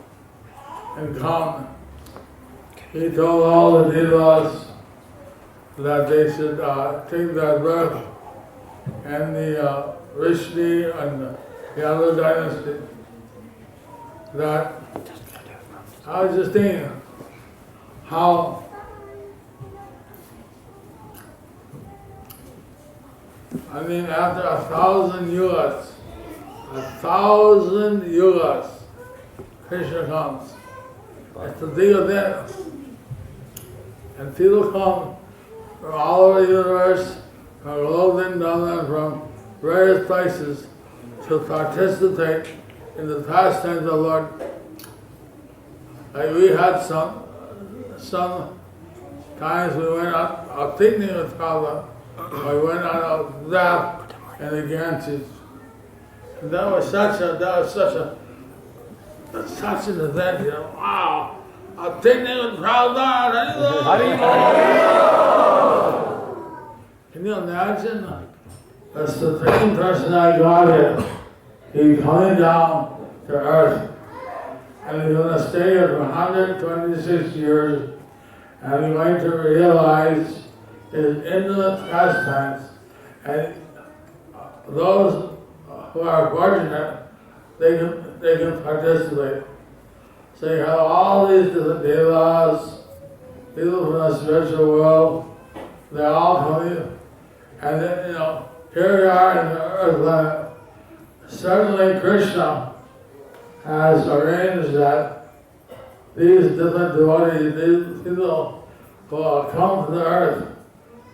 and come, he told all the devas that they should take their birth in the Rishi and the other dynasty. That I was just thinking how after 1,000 yugas, Krishna comes. It's a big event. And people come from all over the universe, from Govardhan and from various places to participate in the pastimes of the Lord. Like we had some times we went out picnic with Prabhupada. We went on a lap in the Ganges. And that was such an event, wow! A picnic with Prabhupada! Can you imagine? The Supreme Personality Godhead, he's coming down to earth, and he's going to stay here for 126 years, and he's going to realize his infinite pastimes, and those who are fortunate, they can participate. So you have all these different devas, people from the spiritual world, they're all coming, and then, here we are in the earth planet. Certainly Krishna has arranged that these different devotees, these people who come to the earth,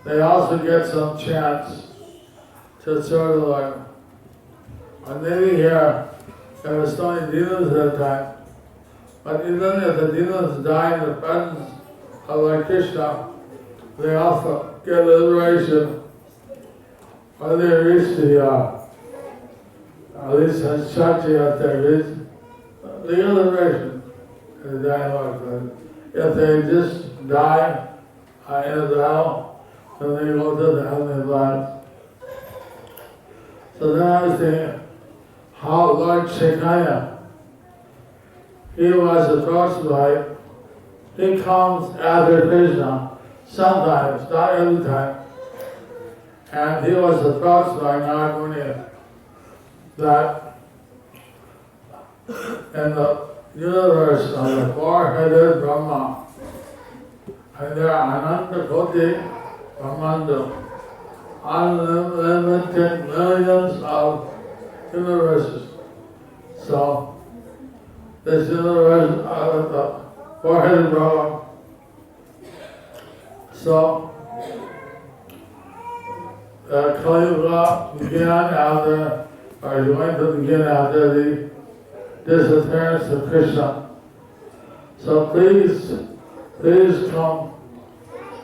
they also get some chance to serve the Lord. And maybe here, there were so many demons at that time. But even if the demons die in the presence of Lord Krishna, they also get liberation. Or they reach the, at least Shakti out there, reach the liberation in the dying Lord. If they just die in the hell, then they go to the heavenly lands. So then I was thinking, how Lord Chaitanya, he was approached by, he comes after Krishna sometimes, not every time. And he was approached by Narmuni that in the universe of the four-headed Brahma, and there are Ananta Koti Brahmanda, unlimited millions of universes. So, this universe of the four-headed Brahma. So, Kali Yuga began after, or is going to begin after the disappearance of Krishna. So please come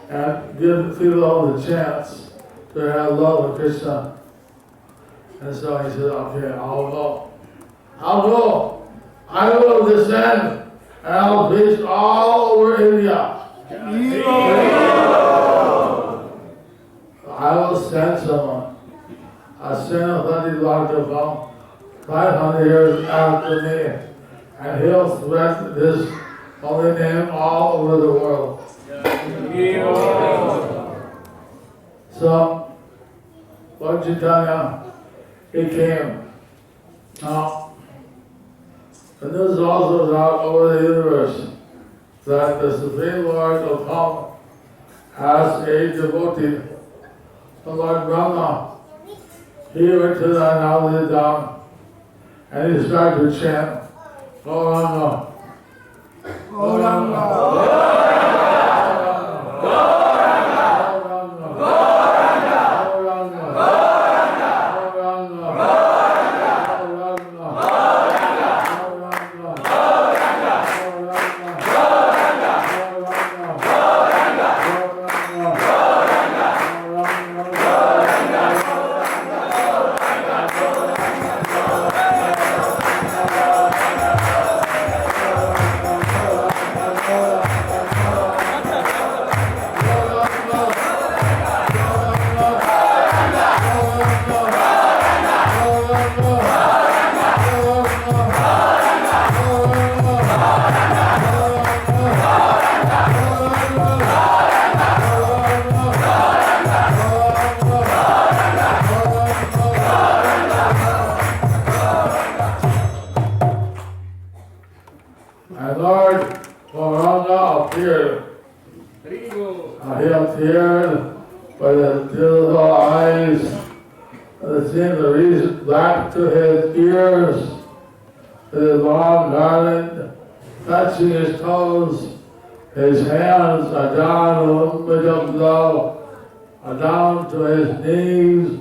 and give people the chance to have love of Krishna. And so he said, okay, I'll go. I will descend and I'll preach all over India. I will send someone. I'll send a bloody dog to come 500 years after me, and he'll spread this holy name all over the world. So, Lord Chaitanya, he came. Now, the news also is out over the universe that the Supreme Lord will come as a devotee. The Lord Brahma, he went to the Navadi Dham and he started to chant, Gauranga, Gauranga, He appeared with his beautiful eyes, that seemed to reach back to his ears, with his long garland touching his toes. His hands are down a little bit of low, are down to his knees.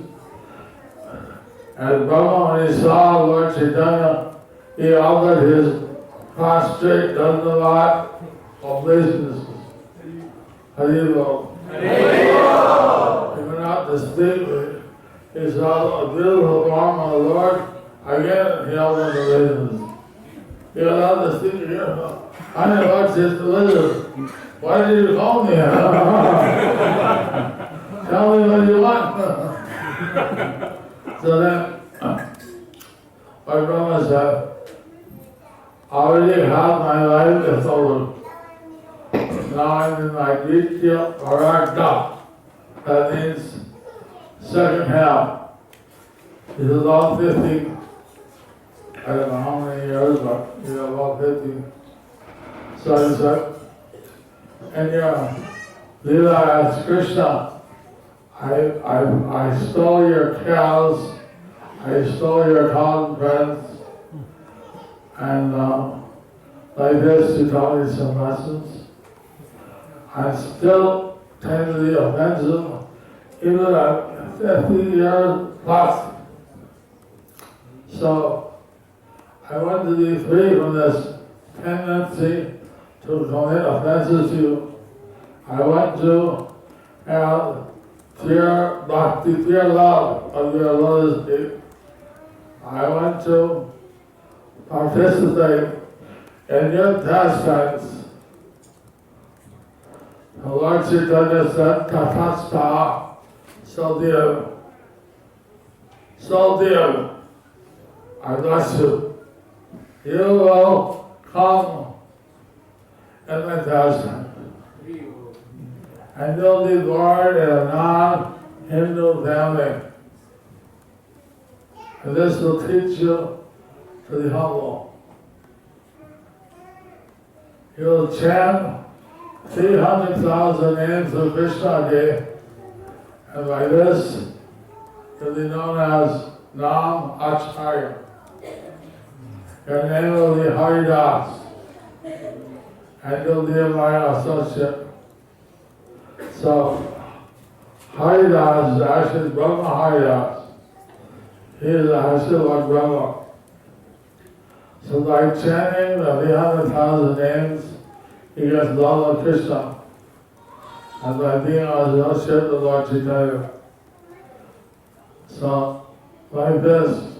And Brahma, when he saw Lord Chaitanya, he offered his prostrate Dandavat obeisances. Haribol. He went out to speak with, he saw a beautiful form of the Lord. Again, he offered obeisances. He went out to speak again. I know Lord says to Elizabeth, why did you call me? Tell me what you want. So then, Lord Brahma said, I already have my life is over. Now I'm in my Ditya Paragda. That means second half. This is all 50. I don't know how many years, but you know, about 50. So he said, and Leela asked Krishna, I stole your cows, I stole your cow friends, and like this you taught me some lessons. I still tend to be offensive, even at 50 years plus. So I want to be free from this tendency to commit offenses to you. I want to have pure bhakti, pure love of your lotus feet. I want to participate in your pastimes. The Lord Chaitanya said, Tathastha, so be it. so dear, I bless you. You will come in meditation. And you'll be born in a non-Hindu family. And this will teach you to be humble. You'll chant 300,000 names of Krishna a day, and by this, you'll be known as Devamrita. Your name will be Hare, and you'll be my associate. So, Hare is actually Brahma Hare. He is actually like Brahma. So by chanting the 300,000 names, he gets love of Krishna. And by being associated with Lord Chaitanya. So, like this,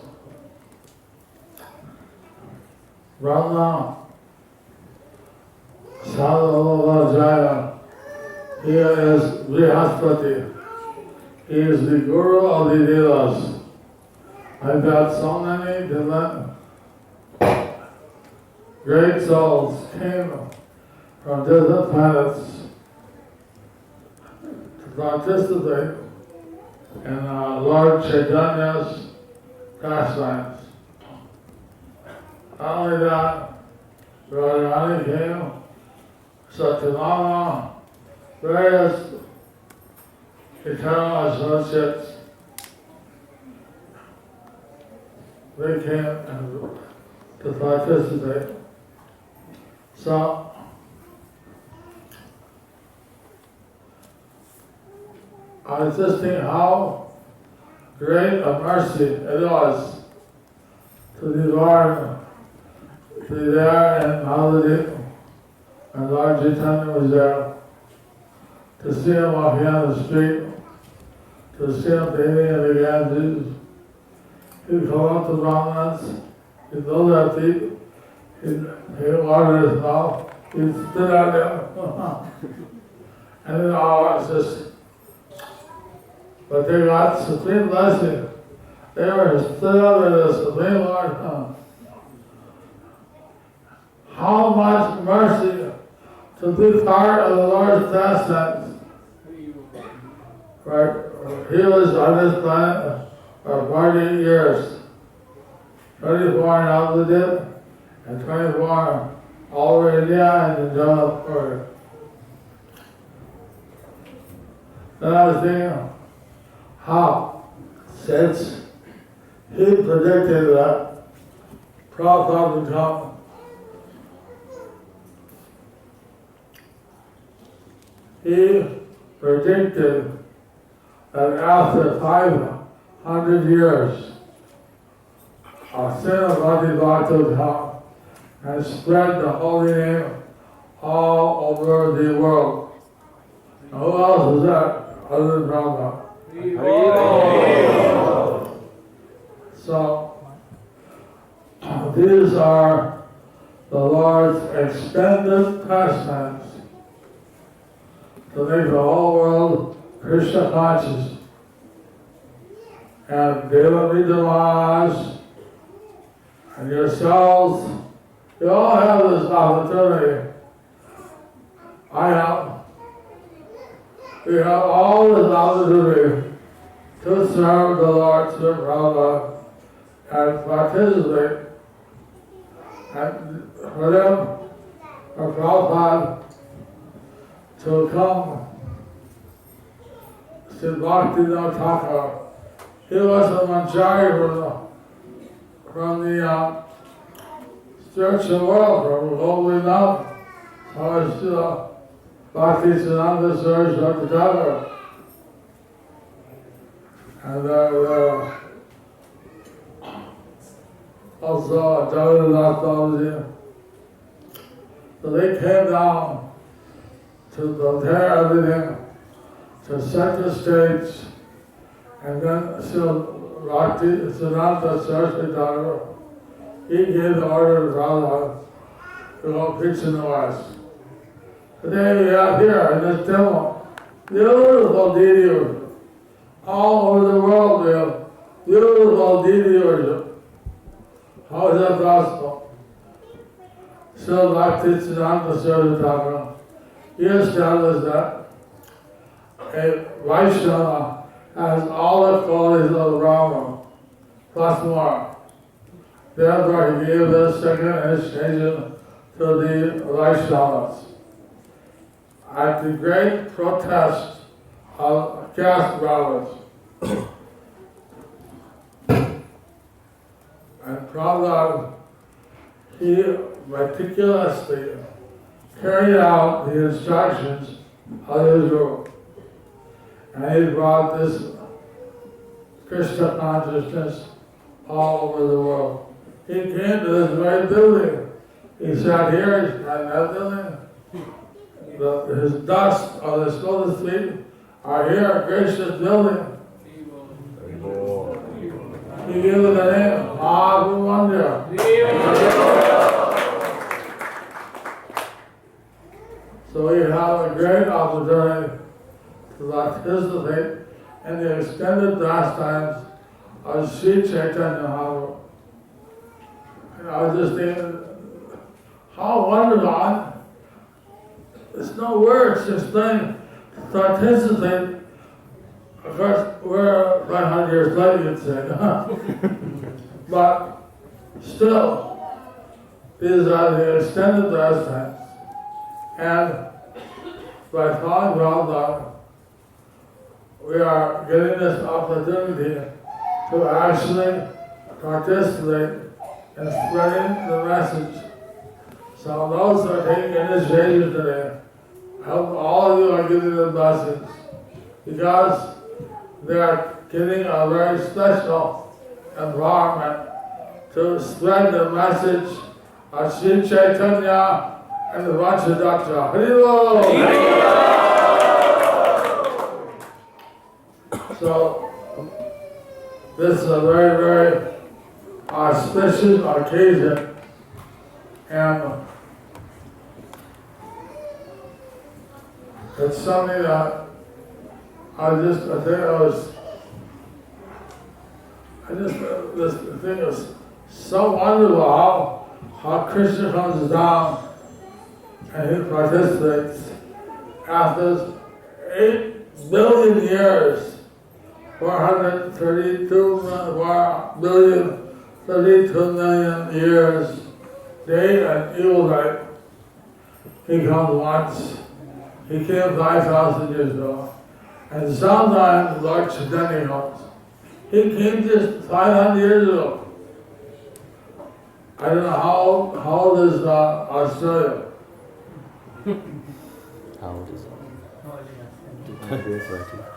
Brahma, Founder-Acharya, he is Brihaspati. He is the Guru of the Vedas. I've got so many different great souls came from different planets to participate in Lord Chaitanya's pastimes. Not only that, Radharani came, Satyamama, various eternal associates. They came to participate. So, I was just thinking how great a mercy it was to be born, to be there in Navadip, and Lord Chaitanya was there, to see him walking on the street, to see him bathing in the Ganges. He'd come up to Brahmins, he'd know their feet, he'd water his mouth, he'd spit out there. And then all it's just, but they got supreme blessing. They were stood up in the Supreme Lord. How much mercy to be part of the Lord's pastimes. Right? He was on this planet for 40 years. 24 in Navadip and 24 all over India and in Jayapataka. Then I was thinking how, since he predicted that Prabhupada would come, he predicted that after 500 years, a sin of Bhaktivedanta would come and spread the holy name all over the world. Now, who else is that other than Prabhupada? So, these are the Lord's extended pastimes to make the whole world Krishna conscious. And Devamrita Maharaj and yourselves, you all have this opportunity. I have. We have all this opportunity to serve the Lord Sri Prabhupada and participate. And for them, for Prabhupada to come to Bhaktivedanta. He was a Acharya from the spiritual world, from Holy Mountain. So was Bhaktivedanta Jayapataka. And also Devamrita. So they came down to prepare everything, to set the stage, and then Bhaktivedanta Jayapataka, he gave the order to Radha to go preach in the West. Today we have here in this temple, beautiful deity. All over the world we have beautiful deity worship. How is that possible? So Bhaktivedanta Jayapataka, he established that a Vaishnava has all the qualities of Rama, plus more. Therefore he gave this second initiation to the Vaishnavas. At the great protest of caste brothers, and Prabhupada, he meticulously carried out the instructions of his guru. And he brought this Krishna consciousness all over the world. He came to this very building. He sat here, he sat in that building. His dust of his lotus feet are here at Krishna's building. He gave it the name Mahavandya. So we have a great opportunity to participate in the extended pastimes of Sri Chaitanya Mahaprabhu. And I was just thinking, how wonderful. There's no words to explain, to participate. Of course, we're 500 years late, you'd say. But still, these are the extended pastimes. And by following Prabhupada, we are getting this opportunity to actually participate in spreading the message. So those who are taking initiation today, I hope all of you are getting the blessings, because they are getting a very special environment to spread the message of Sri Chaitanya and the Vajradhara. Hare So, this is a very, very auspicious occasion, and it's something that this thing is so wonderful how Krishna comes down and he participates after 8 billion years. 432 million years, day and evil night. He comes once. He came 5,000 years ago. And sometimes Lord Chaitanya comes. He came just 500 years ago. I don't know how old is Australia. How old is it?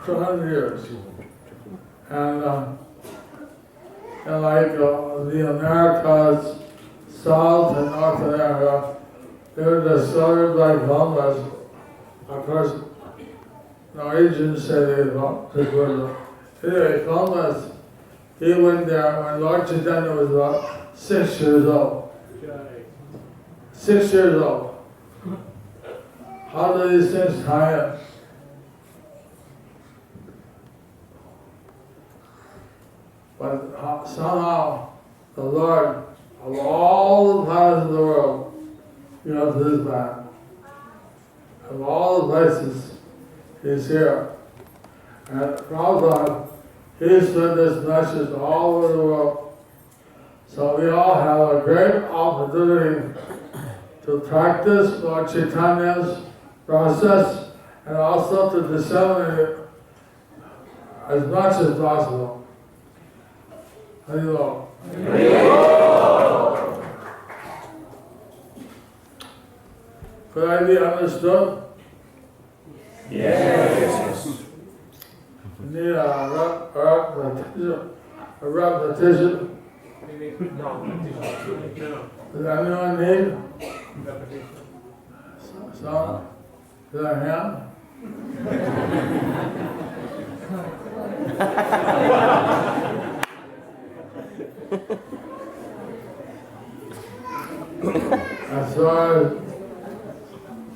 200 years. And like the Americas, South and North America, they were discovered by Columbus. Of course, Norwegians say they don't take word. Anyway, Columbus, he went there when Lord Chaitanya was about 6 years old. 6 years old. How do these things tie in? But somehow the Lord of all the planets of the world, you know, to this man. Of all the places, he's here. And Prabhupada, he spread this message all over the world. So we all have a great opportunity to practice Lord Chaitanya's process and also to disseminate it as much as possible. Hare Could I be understood? Yes. Need a repetition. Does anyone need? Some? Is that a hand? As far as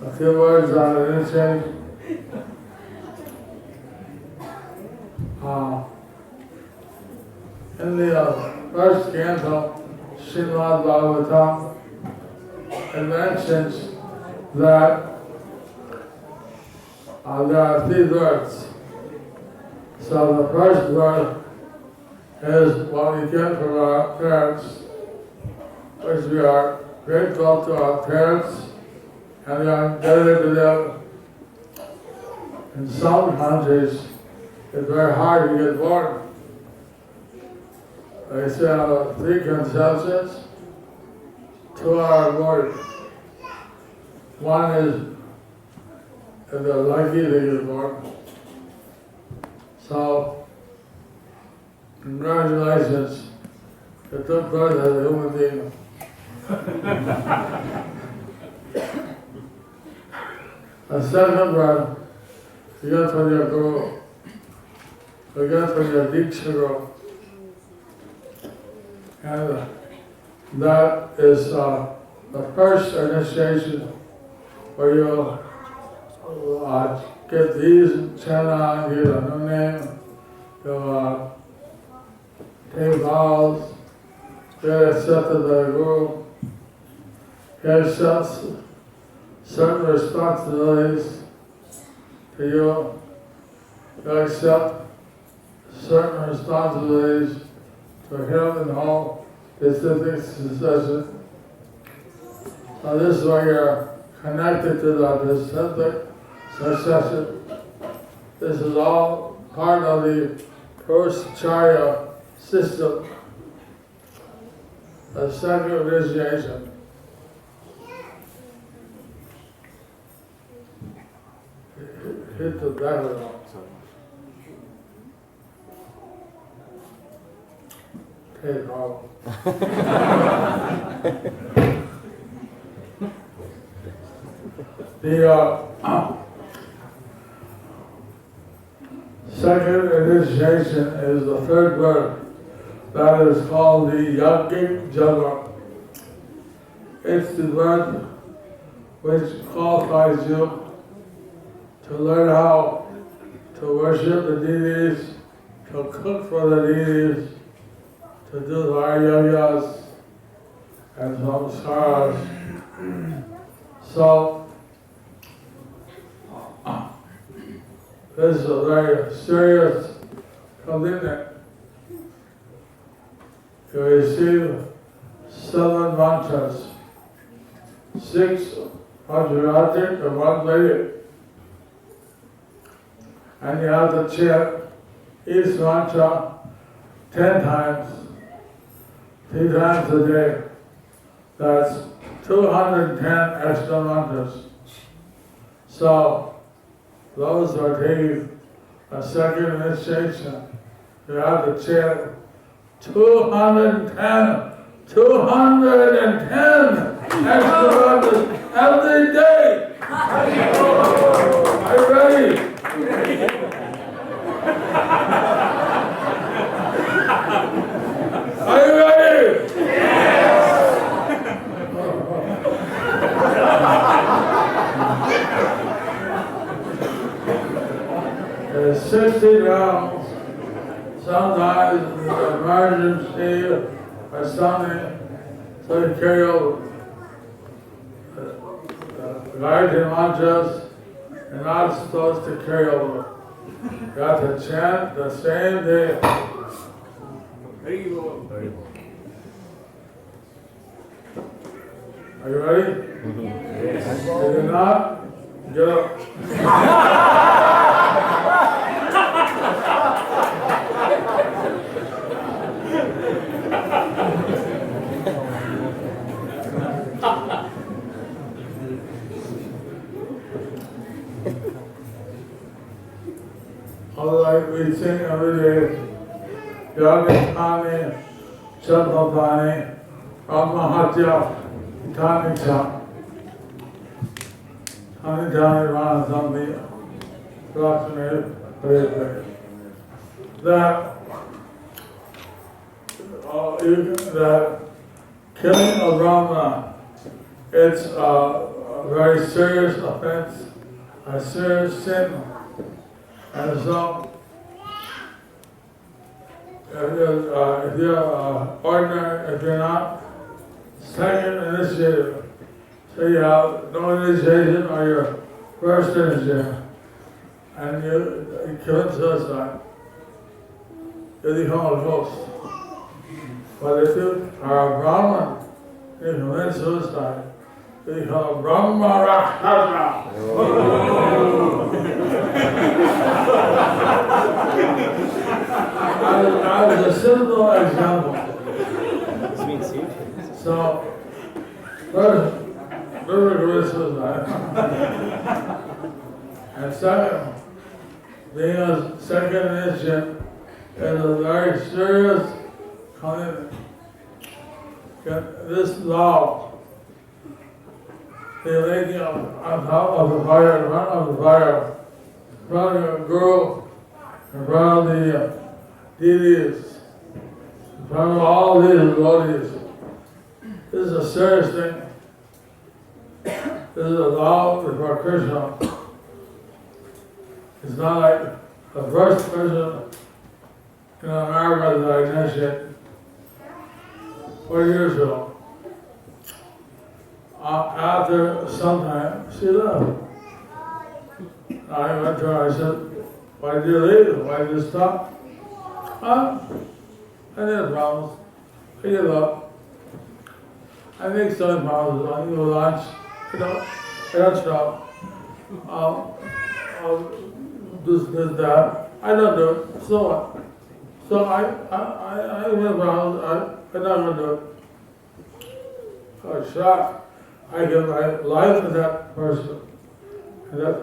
a few words on the initiation, In the first canto, Srimad Bhagavatam, it mentions that there are three births. So the first birth is what we get from our parents, which we are grateful to our parents, and we are indebted to them. In some countries, it's very hard to get born. They say three conceptions, two are born. One is if they're lucky they get born. So, congratulations, you took birth as a human being. The second birth, you get from your guru, you get from your Diksha guru. And that is the first initiation where you get these chana, get a new name, you take vows, get accepted by the guru, get certain responsibilities to you, you accept certain responsibilities to him and all specific succession. So this is where you're connected to the specific succession. This is all part of the Founder-Acharya system, the second initiation. Hit the battle. Take off. The second initiation is the third birth. That is called the Yogic Java. It's the birth which qualifies you to learn how to worship the deities, to cook for the deities, to do the yagas and samskaras. So, this is a very serious commitment. You receive 7 mantras, 6 patriotic and 1 Vedic. And you have to chant each mantra 10 times, 3 times a day. That's 210 extra mantras. So, those who are taking a second initiation, you have to chant 210 extra mantras every day. Are you ready? Are you ready? There's 60 rounds. Sometimes there's an emergency or something, so you carry over. Guardian mantras, you're not supposed to carry over. You have to chant the same day. Are you ready? Yes. If you're not, get up. Like we sing every day, Jayapataka, Jayapataka, Brahmahatya, Tani Cha, Tani Tani Ranasami, Lakshmi, Prabhupada. That killing of Brahma, it's a very serious offense, a serious sin. And so, if you're ordinary, if you're not second initiated, so you have no initiation or your first initiation, and you commit suicide, you become a ghost. But if you are a Brahman, you commit suicide, you become a Brahma-Rakshasa. That is a simple example. So, first, commit suicide. And second, being a second initiate is a very serious commitment. This law, the lady on top of the fire, in front of the fire, in front of the guru, in front of the deities, in front of all these devotees. This is a serious thing. This is a law before Krishna. It's not like the first person in America that I initiated 40 years ago. After some time, she left. I went to her, I said, why did you leave? Why did you stop? I didn't promise. I gave up. I make some promises. I do lunch. I don't stop. I'll this, that. I don't do it. So what? So I went around. I'm not going to do it. I was shocked. I give my life to that person. And that,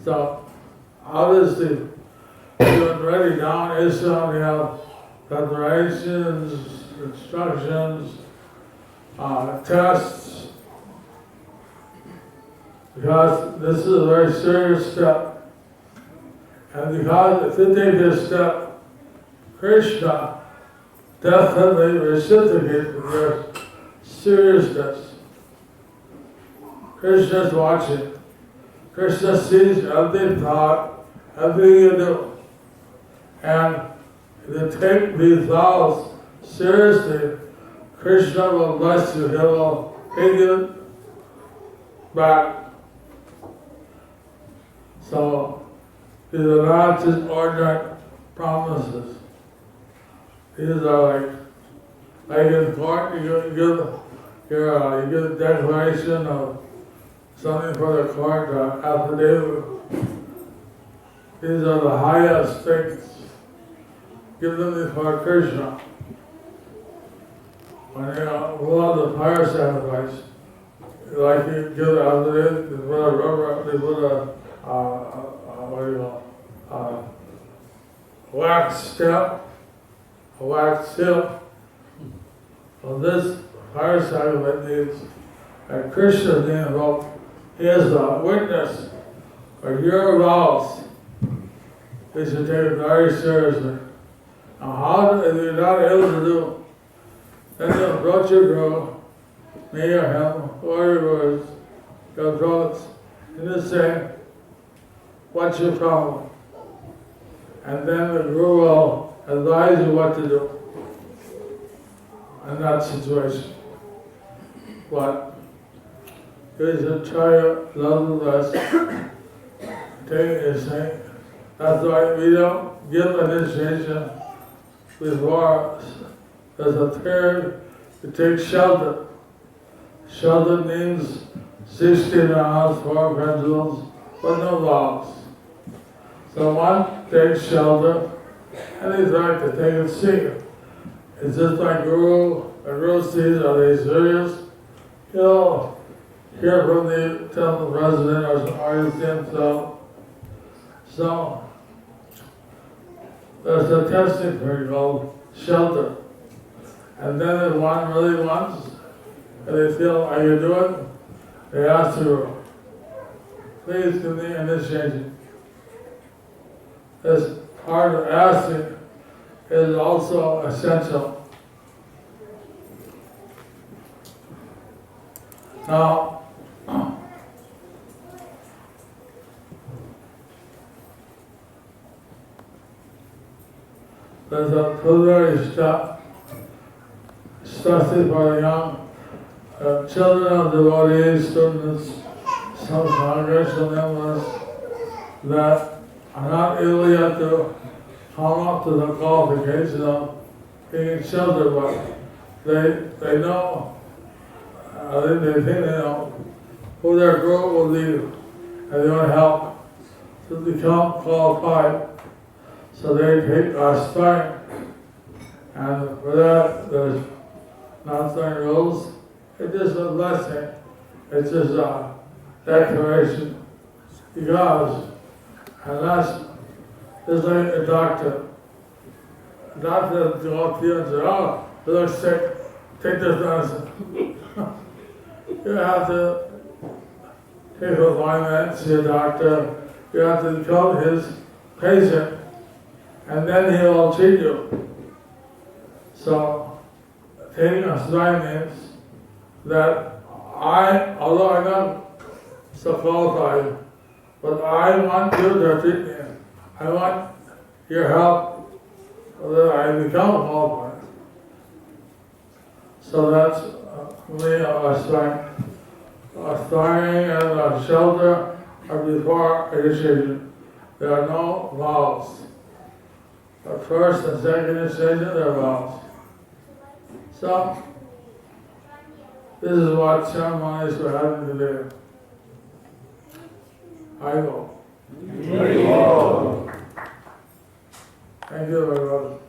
so, obviously, doing ready down ISKCON, we have preparations, instructions, tests, because this is a very serious step. And because if you take this step, Krishna definitely reciprocates your seriousness. Krishna is watching. Krishna sees every thought, everything you do. And if you take these vows seriously, Krishna will bless you. He will take it back. So these are not just ordinary promises. These are like in court, you give a declaration of something for the court, affidavit. These are the highest things. Give them before Krishna. When you love the fire sacrifice, like you give the affidavit, they put a rubber, they put a wax step, a wax seal. So this fire sacrifice needs a Krishna being involved. He is a witness for your vows. They should take it very seriously. Now, if you're not able to do, then you approach your guru, me or him, whoever it is, you approach, and just say, what's your problem? And then the guru will advise you what to do in that situation. But ISKCON nonetheless is saying, that's why we don't give initiation before there's a period to take shelter. Shelter means 16 hours, 4 principles, but no laws. So one takes shelter and he's right to take a seat. It's just like Guru, a Guru sees, are they serious? He'll hear from the temple president or some artist himself. So there's a testing period called shelter. And then if one really wants, and they feel, are you doing? They ask you, please give me initiation. This part of asking is also essential. Now, there's a preliminary step, especially for young children of devotees, students, some congregation members that are not able yet to come up to the qualification of being children, but they know, they think they know who their guru will lead, and they want to help to become qualified. So they take our strength, and for that there's not certain rules. It's just a blessing. It's just a declaration. Because unless it's like a doctor. A doctor doesn't go up to you and say, "Oh, you look sick, take this medicine." You have to take a appointment, see a doctor. You have to become his patient, and then he will treat you. So, taking a strike means that although I'm not so qualified, but I want you to treat me. I want your help so that I become qualified. So that's me, our strength. Our starting and our shelter are before initiation. There are no vows. But first and second initiation, there are vows. So, this is what ceremonies we're having today. I go. Thank you very much.